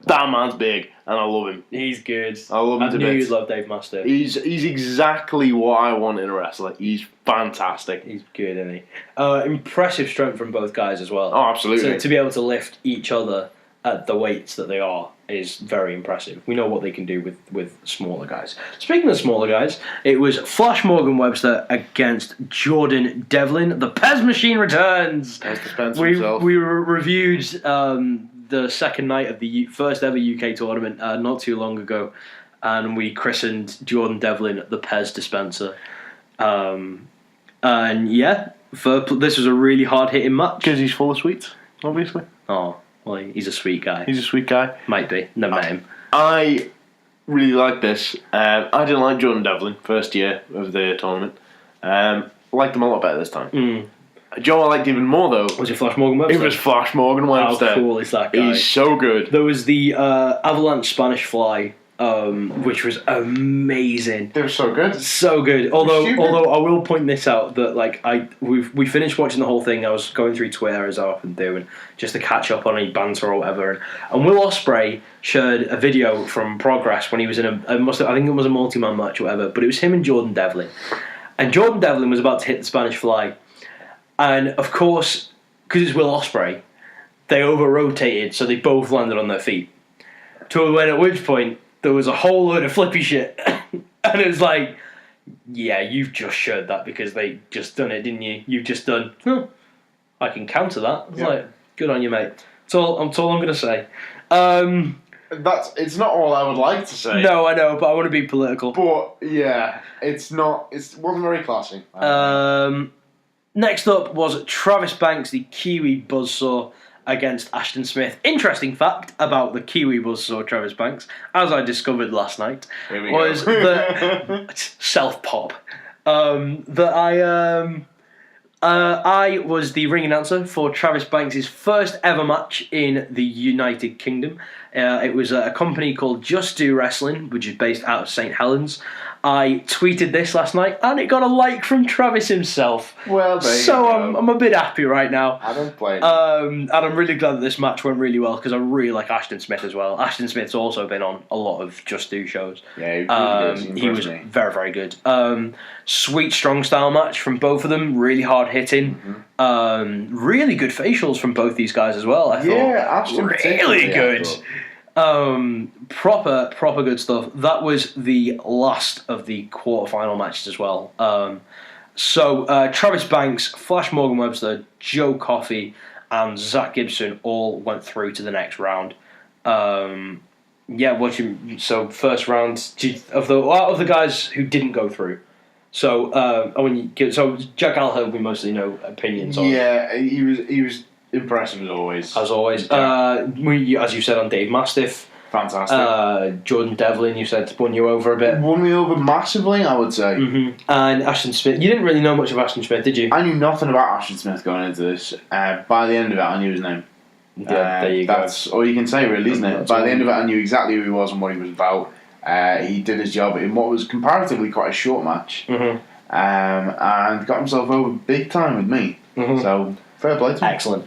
that man's big, and I love him. He's good. I love him to knew bits. you'd love Dave Mastiff. He's exactly what I want in a wrestler. He's fantastic. He's good, isn't he? Impressive strength from both guys as well. Oh, absolutely. So to be able to lift each other at the weights that they are is very impressive. We know what they can do with smaller guys. Speaking of smaller guys, it was Flash Morgan Webster against Jordan Devlin. The Pez Machine returns. Pez dispenser We himself. reviewed the second night of the first ever UK tournament not too long ago, and we christened Jordan Devlin the Pez dispenser. And yeah, this was a really hard hitting match Because he's full of sweets, obviously. Oh. Well, he's a sweet guy. He's a sweet guy. Might be. Never met him. I really like this. I didn't like Jordan Devlin first year of the tournament. Liked him a lot better this time. Joe I liked even more though. Was it Flash Morgan Webster? It was Flash Morgan Webster. How cool is that guy? He's so good. There was the Avalanche Spanish Fly, which was amazing. They were so good. So good. Although I will point this out that we finished watching the whole thing. I was going through Twitter as I often do, and just to catch up on any banter or whatever. And Will Ospreay shared a video from Progress when he was in I think it was a multi-man match or whatever. But it was him and Jordan Devlin, and Jordan Devlin was about to hit the Spanish Fly, and of course, because it's Will Ospreay, they over-rotated, so they both landed on their feet. At which point there was a whole load of flippy shit. And it was like, yeah, you've just showed that because they just done it, didn't you? You've just done, I can counter that. It's like, good on you, mate. That's all I'm going to say. It's not all I would like to say. No, I know, but I want to be political. But, yeah, it wasn't very classy. Next up was Travis Banks, the Kiwi buzzsaw, against Ashton Smith. Interesting fact about the Kiwi Buzzsaw Travis Banks, as I discovered last night, was that self-pop. I was the ring announcer for Travis Banks' first ever match in the United Kingdom. It was a company called Just Do Wrestling, which is based out of St. Helens. I tweeted this last night, and it got a like from Travis himself. Well, there so you go. I'm a bit happy right now. I don't blame and I'm really glad that this match went really well, because I really like Ashton Smith as well. Ashton Smith's also been on a lot of Just Do shows. Yeah, he was very, very good. Sweet, strong style match from both of them. Really hard hitting. Really good facials from both these guys as well. I thought Ashton really good. Proper good stuff. That was the last of the quarterfinal matches as well. So Travis Banks, Flash Morgan Webster, Joe Coffey, and Zach Gibson all went through to the next round. So first round out of the guys who didn't go through. So Jack Gallagher, we mostly know opinions on. Yeah, he was impressive as always. As always, as you said on Dave Mastiff. Fantastic. Jordan Devlin, you said, won you over a bit. Won me over massively, I would say. And Ashton Smith. You didn't really know much of Ashton Smith, did you? I knew nothing about Ashton Smith going into this. By the end of it, I knew his name. Yeah, there you go. That's all you can say, really, isn't it? By the end of it, I knew exactly who he was and what he was about. He did his job in what was comparatively quite a short match. And got himself over big time with me. So, fair play to him. Excellent.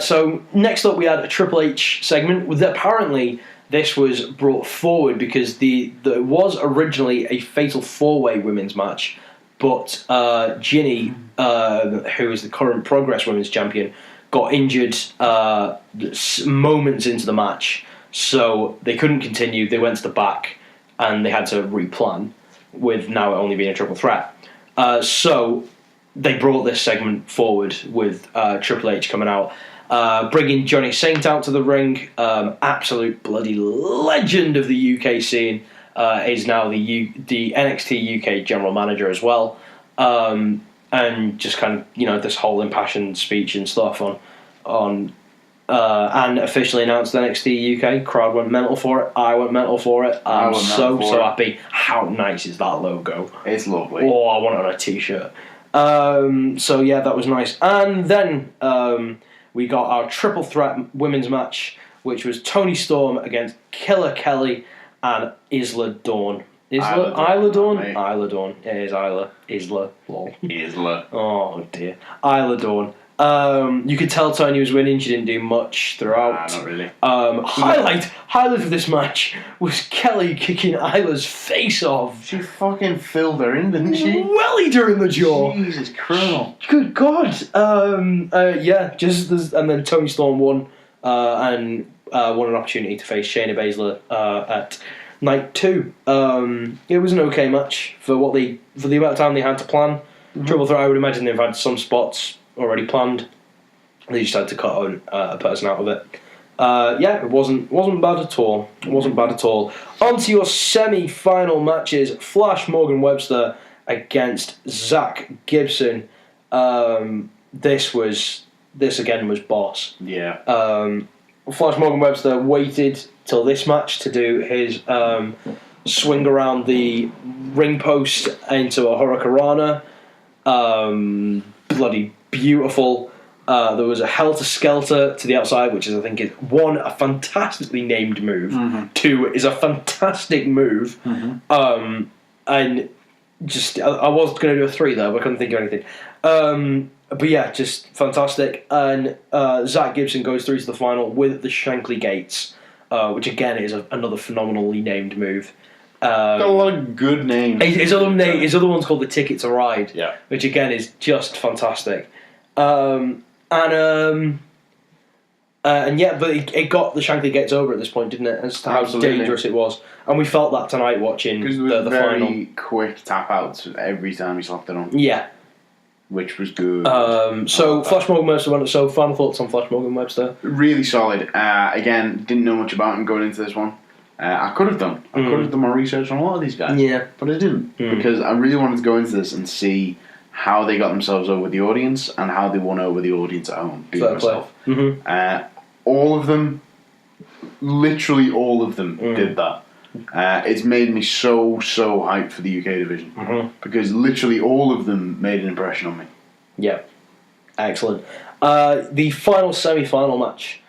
So, next up we had a Triple H segment with apparently... This was brought forward because there was originally a Fatal 4-Way women's match, but Ginny, who is the current Progress Women's Champion, got injured moments into the match, so they couldn't continue. They went to the back, and they had to replan, with now it only being a triple threat. So they brought this segment forward with Triple H coming out. Bringing Johnny Saint out to the ring, absolute bloody legend of the UK scene, is now the NXT UK general manager as well, and just kind of this whole impassioned speech and stuff on and officially announced NXT UK. Crowd went mental for it. I went mental for it. I'm so happy. How nice is that logo? It's lovely. Oh, I want it on a t-shirt. So yeah, that was nice. And then we got our triple threat women's match, which was Toni Storm against Killer Kelly and Isla Dawn. Isla Dawn? Isla Dawn. It is Isla. Isla. Lol. Isla. Oh dear. Isla Dawn. You could tell Tony was winning. She didn't do much throughout. Nah, not really. Highlight of this match was Kelly kicking Isla's face off. She fucking filled her in, didn't she? Wellied her in the jaw. Jesus Christ. Good God. And then Toni Storm won and won an opportunity to face Shayna Baszler at night 2. It was an okay match for the amount of time they had to plan. Triple threat, I would imagine they've had some spots already planned. They just had to cut a person out of it. It wasn't bad at all. It wasn't bad at all. On to your semi-final matches. Flash Morgan Webster against Zach Gibson. This again was boss. Yeah. Flash Morgan Webster waited till this match to do his swing around the ring post into a Hurricanrana. Bloody beautiful. There was a Helter Skelter to the outside, which is, I think, is one, a fantastically named move. 2 is a fantastic move. And just I was going to do a 3 though, but I couldn't think of anything. But yeah, just fantastic. And Zach Gibson goes through to the final with the Shankly Gates, which again is another phenomenally named move. Got a lot of good names. His other one's called the Ticket to Ride, which again is just fantastic. And but it got the Shankly Gates over at this point, didn't it? As to how dangerous it was, and we felt that tonight watching the very final. Quick tap outs every time he slapped it on. Yeah, which was good. So Flash Morgan Webster went. So final thoughts on Flash Morgan Webster? Really solid. Again, didn't know much about him going into this one. I could have done. I could have done my research on a lot of these guys. Yeah, but I didn't because I really wanted to go into this and see how they got themselves over the audience and how they won over the audience at home. Fair play. Mm-hmm. All of them, literally all of them, did that. It's made me so hyped for the UK division because literally all of them made an impression on me. Yeah, excellent. The final semi-final match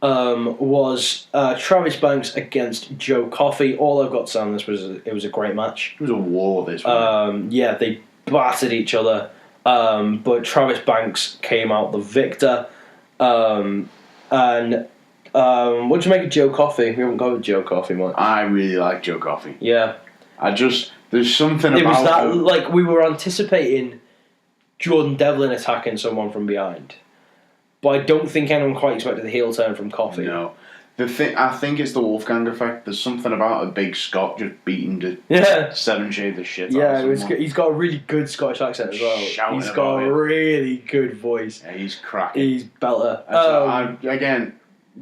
was Travis Banks against Joe Coffey. All I've got to say on this was it was a great match. It was a war. This one. Yeah, they battered each other, but Travis Banks came out the victor. And what do you make of Joe Coffey? We haven't got with Joe Coffey much. I really like Joe Coffey. Yeah, there's something it about was that him. like we were anticipating Jordan Devlin attacking someone from behind. But I don't think anyone quite expected the heel turn from Coffey. No. I think it's the Wolfgang effect. There's something about a big Scot just beating the 7 shades of shit out of someone. He's got a really good Scottish accent as well. He's got a really good voice. Yeah, he's cracking. He's belter. Again,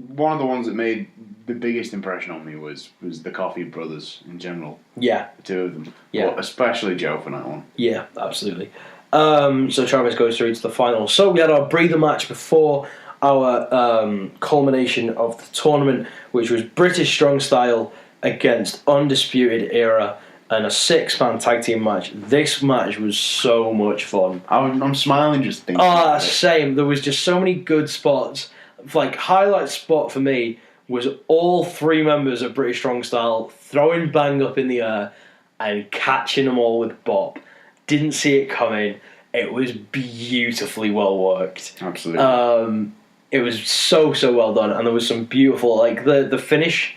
one of the ones that made the biggest impression on me was the Coffey brothers in general. Yeah. The two of them. Yeah. But especially Joe for that one. Yeah, absolutely. So Travis goes through to the final. So we had our breather match before our culmination of the tournament, which was British Strong Style against Undisputed Era and a 6-man tag team match. This match was so much fun. I'm smiling just thinking. Same. There was just so many good spots. Like, highlight spot for me was all 3 members of British Strong Style throwing Bang up in the air and catching them all with bop. Didn't see it coming. It was beautifully well worked. Absolutely. It was so well done, and there was some beautiful, like the finish,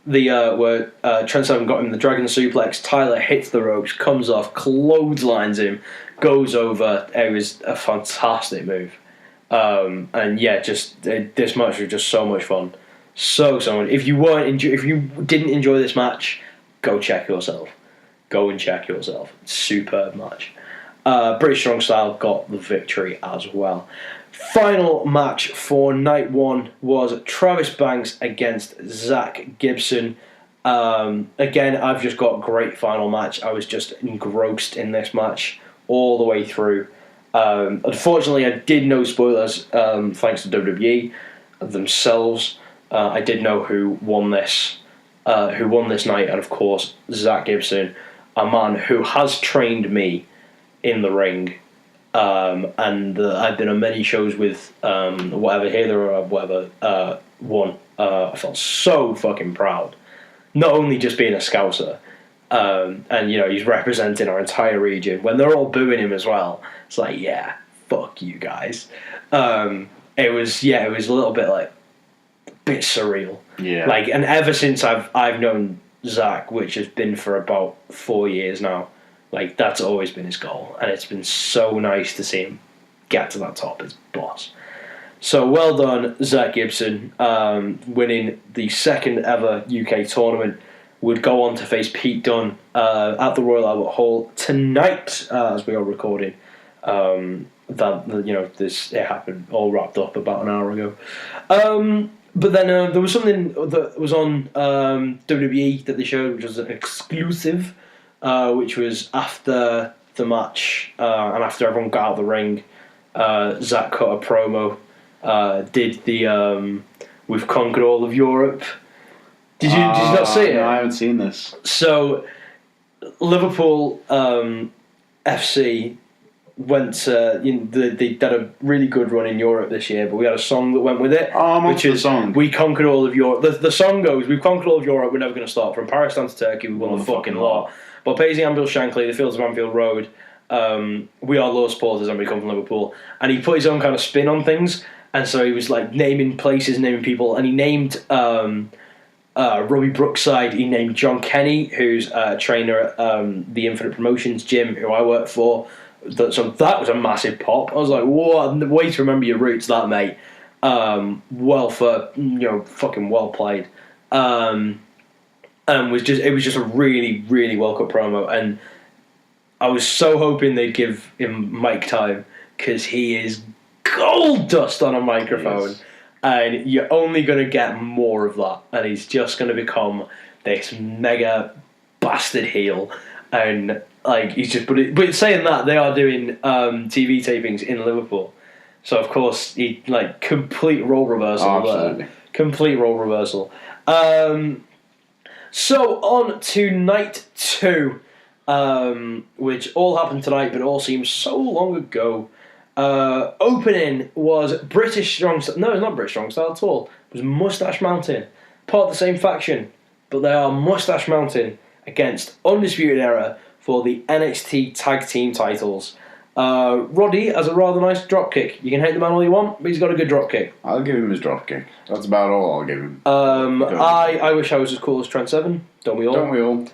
where Trent Seven got him the Dragon Suplex. Tyler hits the ropes, comes off, clotheslines him, goes over. It was a fantastic move, and yeah, this match was just so much fun, so much. If you didn't enjoy this match, go check yourself. Go and check yourself. Superb match. British Strong Style got the victory as well. Final match for night 1 was Travis Banks against Zach Gibson. Again, I've just got a great final match. I was just engrossed in this match all the way through. Unfortunately, I did know spoilers thanks to WWE themselves. I did know who won this night, and of course, Zach Gibson, a man who has trained me in the ring, and I've been on many shows with whatever Heather or whatever won. I felt so fucking proud, not only just being a Scouser, and he's representing our entire region when they're all booing him as well. It's like, yeah, fuck you guys. It was a little bit like a bit surreal. Yeah. Like, and ever since I've known Zach, which has been for about 4 years now, like, that's always been his goal, and it's been so nice to see him get to that top as boss. So well done, Zach Gibson, winning the second ever UK tournament. Would go on to face Pete Dunne at the Royal Albert Hall tonight, as we are recording. It happened, all wrapped up about an hour ago. But then there was something that was on WWE that they showed, which was an exclusive, which was after the match and after everyone got out of the ring. Zach cut a promo, did the "We've conquered all of Europe." Did you not see it? No, I haven't seen this. So Liverpool FC went to, they did a really good run in Europe this year, but we had a song that went with it. Which is the song? "We conquered all of Europe." The song goes, "We've conquered all of Europe, we're never going to stop. From Paris down to Turkey, we won the fucking lot. But Paisley, Anfield, Shankly, the fields of Anfield Road, we are Law supporters and we come from Liverpool." And he put his own kind of spin on things, and so he was like naming places, naming people, and he named Robbie Brookside, he named John Kenny, who's a trainer at the Infinite Promotions gym, who I work for. So that was a massive pop. I was like, "Whoa, way to remember your roots, that mate." Fucking well played. And it was just a really, really well cut promo, and I was so hoping they'd give him mic time, because he is gold dust on a microphone. Yes. And you're only going to get more of that, and he's just going to become this mega bastard heel. And Like he's just, but saying that they are doing TV tapings in Liverpool, so of course he like complete role reversal. Absolutely. Complete role reversal. So on to night 2, which all happened tonight, but all seems so long ago. Opening was British Strong Style. No, it's not British Strong Style at all. It was Moustache Mountain, part of the same faction, but they are Moustache Mountain against Undisputed Era for the NXT Tag Team titles. Roddy has a rather nice dropkick. You can hate the man all you want, but he's got a good dropkick. I'll give him his dropkick. That's about all I'll give him. I wish I was as cool as Trent Seven. Don't we all? Don't we all?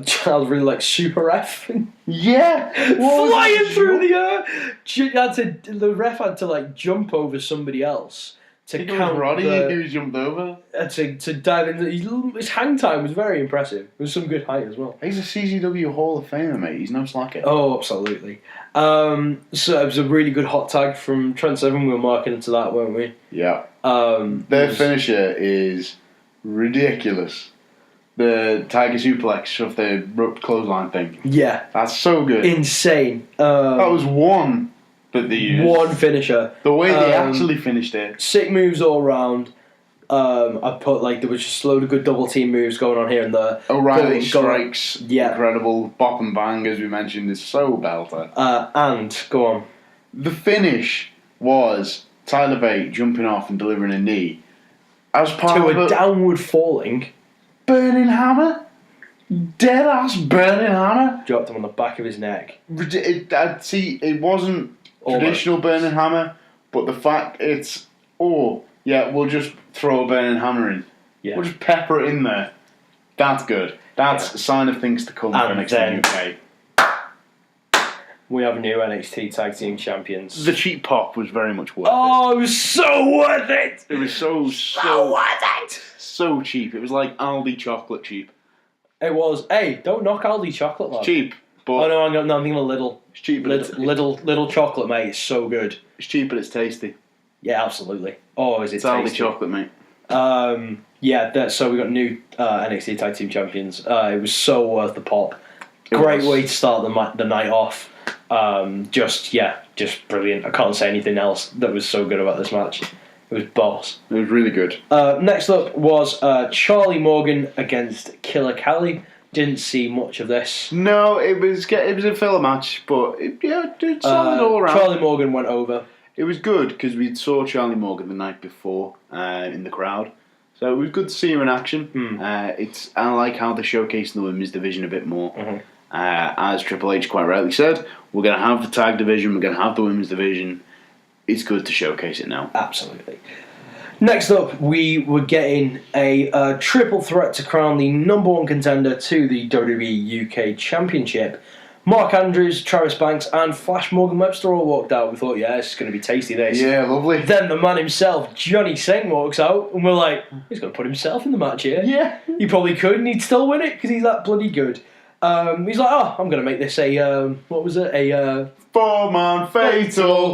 Child really like Super Ref. Yeah! Flying through the air! The ref had to like jump over somebody else to count Roddy who jumped over. To dive into his hang time was very impressive. It was some good height as well. He's a CZW Hall of Famer, mate. He's no slacker. Oh, absolutely. So it was a really good hot tag from Trent Seven. We were marking into that, weren't we? Yeah. Their finisher is ridiculous. The Tiger Suplex of the roped clothesline thing. Yeah. That's so good. Insane. That was one that they used. One finisher. The way they actually finished it. Sick moves all around. I put there was just a load of good double team moves going on here and there. O'Reilly strikes. Yeah. Incredible. Bop and bang, as we mentioned, is so belter. And, go on. The finish was Tyler Bate jumping off and delivering a knee. As part to of a downward falling. Burning hammer? Dead ass burning hammer? Dropped him on the back of his neck. It wasn't traditional burning hammer, but the fact it's, we'll just throw a burning hammer in. Yeah. We'll just pepper it in there. That's good. That's a sign of things to come for NXT UK. We have new NXT Tag Team Champions. The cheap pop was very much worth it. Oh, it was so worth it! It was so worth it! So cheap. It was like Aldi chocolate cheap. It was. Hey, don't knock Aldi chocolate, lad. It's cheap, but... Oh, no, I'm thinking of Lidl. It's cheap, but Little chocolate, mate. It's so good. It's cheap, but it's tasty. Yeah, absolutely. Oh, is it it's tasty? Aldi chocolate, mate. So we got new NXT Tag Team Champions. It was so worth the pop. Great way to start the night off. Just brilliant. I can't say anything else that was so good about this match. It was boss. It was really good. Next up was Charlie Morgan against Killer Kelly. Didn't see much of this. No, it was a filler match, but it solid all around. Charlie Morgan went over. It was good because we saw Charlie Morgan the night before in the crowd, so it was good to see him in action. I like how they're showcasing the women's division a bit more. Mm-hmm. As Triple H quite rightly said, we're going to have the tag division, we're going to have the women's division. It's good to showcase it now. Absolutely. Next up, we were getting a triple threat to crown the number one contender to the WWE UK Championship. Mark Andrews, Travis Banks, and Flash Morgan Webster all walked out. We thought, this is going to be tasty, this. Yeah, lovely. Then the man himself, Johnny Singh, walks out, and we're like, he's going to put himself in the match here. Yeah. He probably could, and he'd still win it, because he's that bloody good. He's like, I'm going to make this a 4-man fatal.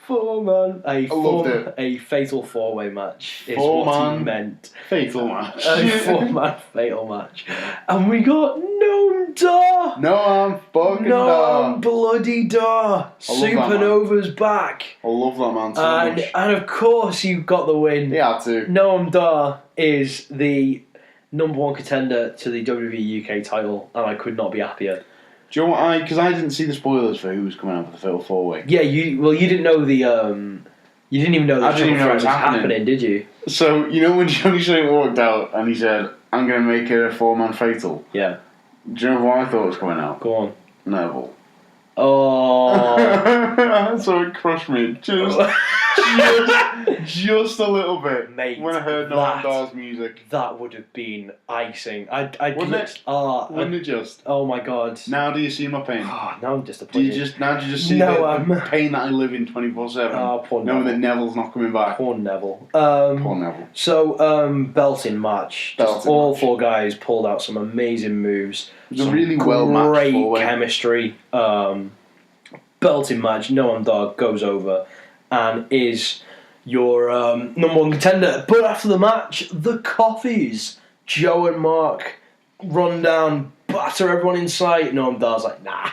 A fatal 4-way match is what he meant. Fatal match. A 4-man fatal match. And we got Noam Dar. Noam bloody Dar. Supernova's back. I love that man so much. And of course you got the win. Yeah, too. Noam Dar is the number one contender to the WWE UK title, and I could not be happier. Do you know what because I didn't see the spoilers for who was coming out for the Fatal 4-Way. Yeah, you didn't know the you didn't even know the triple threat was happening, did you? So when Johnny Singh walked out and he said, "I'm going to make it a 4-man fatal." Yeah. Do you know what I thought was coming out? Go on. Neville. Oh. So it crushed me just a little bit, mate. When I heard Noam Dar's music, that would have been icing. Wouldn't it? Wouldn't it just? Oh my god. Now do you see my pain? Now I'm disappointed. Do you just see the pain that I live in 24/7? Oh, poor knowing Neville. that Neville's not coming back. Poor Neville. Poor Neville. So belting match. All four guys pulled out some amazing moves. It was a really well matched great four-way. chemistry. Belting match. Noam Dar goes over and is your number one contender. But after the match, the Coffees, Joe and Mark, run down, batter everyone in sight. Noam Dar's like, nah,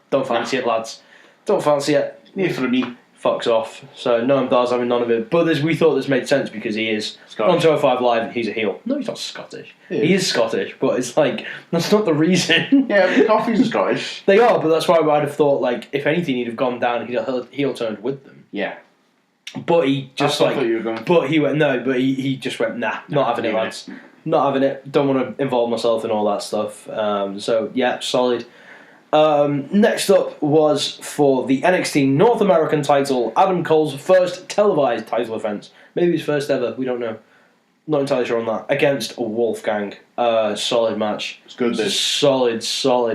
don't fancy it, lads. Don't fancy it. Near for me. Fucks off. So Noam Dar's having none of it. But we thought this made sense because he is Scottish. on 205 Live. He's a heel. No, he's not Scottish. He is Scottish, but it's like that's not the reason. Yeah, but Coffee's Scottish. They are, but that's why I'd have thought like if anything, he'd have gone down. He'd have heel turned with them. Yeah. But he just I thought you were going. But he went no. But he just went nah. Not having it, lads. Not having it. Don't want to involve myself in all that stuff. So yeah, solid. Next up was for the NXT North American title, Adam Cole's first televised title defense. Maybe his first ever, we don't know. Not entirely sure on that. Against Wolfgang. Solid match. It's good, this. Solid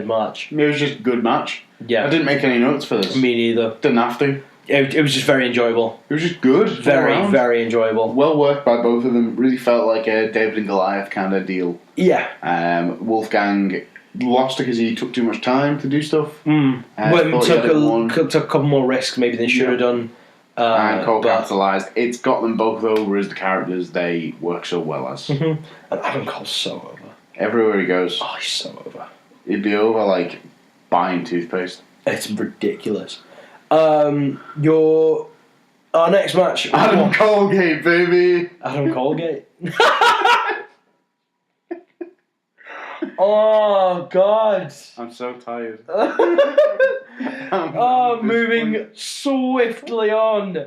match. It was just a good match. Yeah. I didn't make any notes for this. Me neither. Didn't have to. It was just very enjoyable. It was just good. Very enjoyable. Well worked by both of them. Really felt like a David and Goliath kind of deal. Yeah. Wolfgang lost because he took too much time to do stuff. Took a couple more risks maybe than should have done. And Cole capitalised. It's got them both over as the characters they work so well as. Mm-hmm. And Adam Cole's so over. Everywhere he goes. Oh, he's so over. He'd be over like buying toothpaste. It's ridiculous. Our next match. Adam Colgate, baby. Adam Colgate. Oh God! I'm so tired. Moving swiftly on.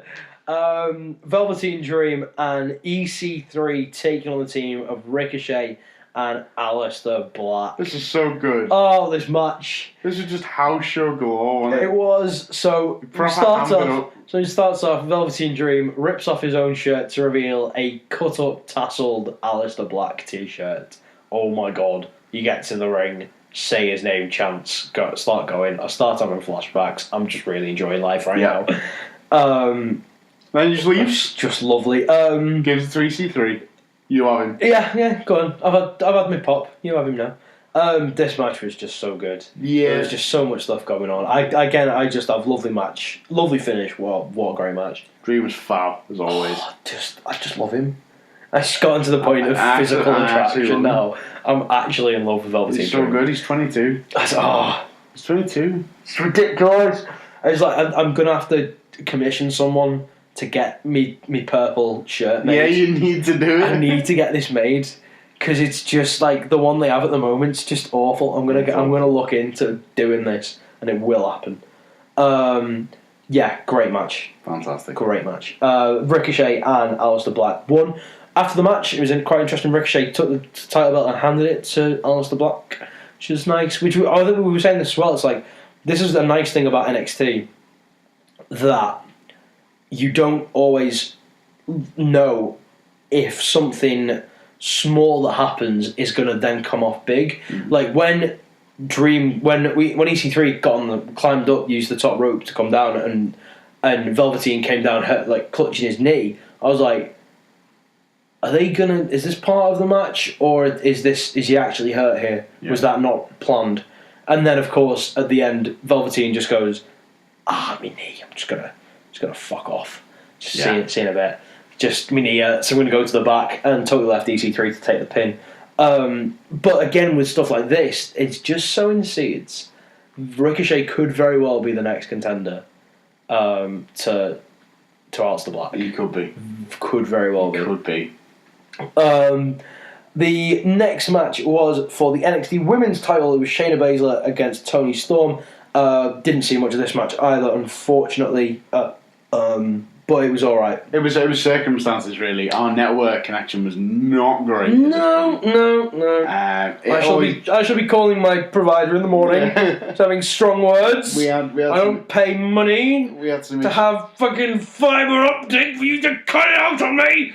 Velveteen Dream and EC3 taking on the team of Ricochet and Aleister Black. This is so good. Oh, this match. This is just house show galore, wasn't it? It was. So he starts off, Velveteen Dream rips off his own shirt to reveal a cut-up, tasseled Aleister Black t-shirt. Oh my God. You get to the ring, say his name, chants, start going. I start having flashbacks. I'm just really enjoying life right now. Then you just leave. It's just lovely. Gives a 3C3. You have him. Yeah, go on. I've had my pop. You have him now. This match was just so good. Yeah. There's just so much stuff going on. I just have lovely match. Lovely finish. What a great match. Dream was fab, as always. I just love him. I just gotten to the point of physical attraction now. I'm actually in love with Velveteen. He's so good. He's 22. He's 22. It's ridiculous. I was like, I'm gonna have to commission someone to get me purple shirt made. Yeah, you need to do it. I need to get this made because it's just like the one they have at the moment's just awful. I'm gonna look into doing this, and it will happen. Yeah, great match. Fantastic. Great match. Ricochet and Aleister Black won. After the match, it was quite interesting. Ricochet took the title belt and handed it to Aleister Black, which was nice. I think we were saying this as well. It's like, this is the nice thing about NXT, that you don't always know if something small that happens is going to then come off big. Mm. Like when EC3 climbed up, used the top rope to come down, and Velveteen came down, like clutching his knee. I was like, is this part of the match, or is he actually hurt here? Yeah. Was that not planned? And then of course at the end, Velveteen just goes, my knee, I'm just gonna fuck off. See in a bit. Just my knee, so I'm gonna go to the back, and totally left EC3 to take the pin. But again, with stuff like this, it's just sowing seeds. Ricochet could very well be the next contender to Aleister Black. He could be. Could very well be. Could be. The next match was for the NXT Women's title. It was Shayna Baszler against Toni Storm. Didn't see much of this match either, unfortunately. But it was all right. It was circumstances, really. Our network connection was not great. No. I shall be calling my provider in the morning. It's having strong words. I don't pay money to have fucking fibre optic for you to cut it out on me.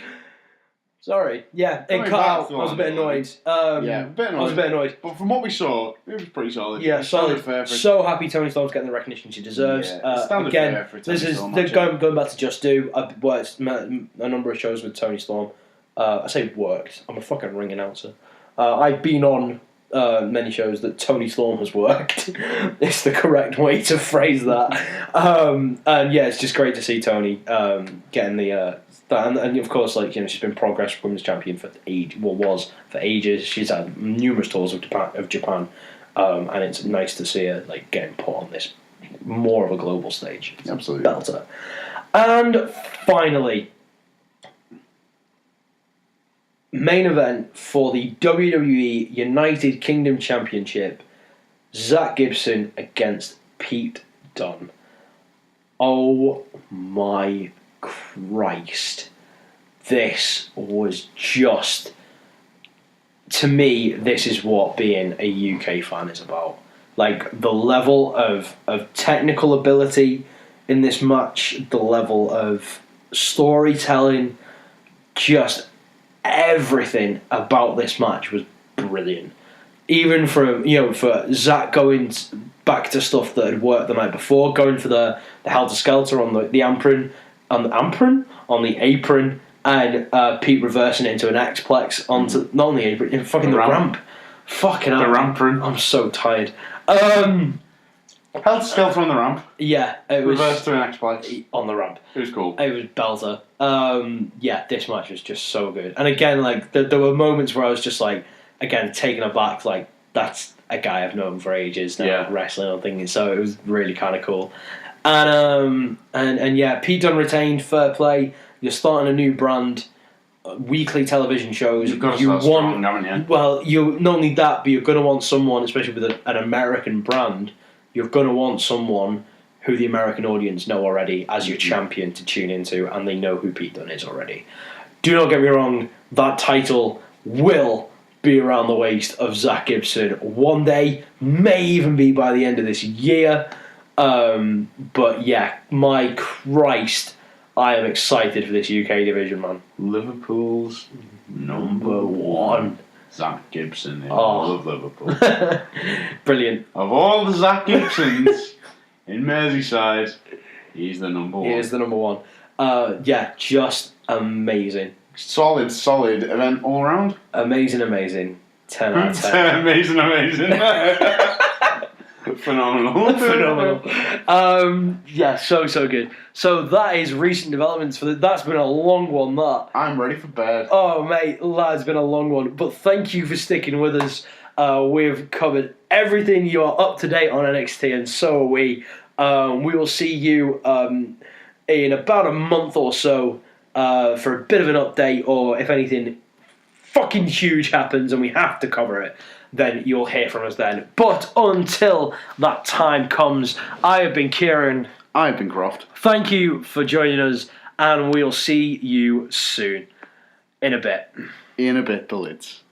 Sorry. Yeah, it cut out. I was a bit annoyed. A bit annoyed. I was a bit annoyed. But from what we saw, it was pretty solid. Yeah, solid. So happy Toni Storm's getting the recognition she deserves. Again, this is going back to Just Do. I've worked a number of shows with Toni Storm. I say worked. I'm a fucking ring announcer. I've been on many shows that Tony Storm has worked. It's the correct way to phrase that. And yeah, it's just great to see Tony getting the that, and of course, like, you know, she's been Progress Women's Champion for was for ages. She's had numerous tours of Japan, and it's nice to see her like getting put on this more of a global stage. Absolutely. Belter. And finally, main event for the WWE United Kingdom Championship, Zach Gibson against Pete Dunne. Oh my Christ. This was just... To me, this is what being a UK fan is about. Like, the level of technical ability in this match, the level of storytelling, just everything about this match was brilliant. Even from, you know, for Zach going back to stuff that had worked the night before, going for the Helter Skelter on the apron, on the apron, and Pete reversing it into an X-Plex onto, not on the apron, fucking the ramp. Fucking the ramp. I'm so tired. Helter Skelter on the ramp. Yeah, it was reversed to an X-Plex on the ramp. It was cool. It was belter. Yeah, this match was just so good. And again, like there were moments where I was just like, again, taken aback. Like, that's a guy I've known for ages now, wrestling on things. So it was really kind of cool. And yeah, Pete Dunne retained. Fair play. You're starting a new brand. Weekly television shows. You've got to start strong, haven't you? Well, you not only that, but you're going to want someone, especially with an American brand. You're going to want someone who the American audience know already as your champion to tune into, and they know who Pete Dunne is already. Do not get me wrong, that title will be around the waist of Zach Gibson one day, may even be by the end of this year. But yeah, my Christ, I am excited for this UK division, man. Liverpool's number one. Zach Gibson in all of Liverpool. Brilliant. Of all the Zach Gibsons in Merseyside, he's the number one. He is the number one. Yeah, just amazing. Solid event all round. Amazing. 10 out of 10. Amazing. Phenomenal. Yeah, so good. So that is recent developments for that's been a long one, that. I'm ready for bed. Oh, mate, that's been a long one. But thank you for sticking with us. We've covered everything. You are up to date on NXT, and so are we. We will see you in about a month or so for a bit of an update, or if anything fucking huge happens and we have to cover it, then you'll hear from us then. But until that time comes, I have been Kieran. I've been Croft. Thank you for joining us, and we'll see you soon. In a bit, the lids.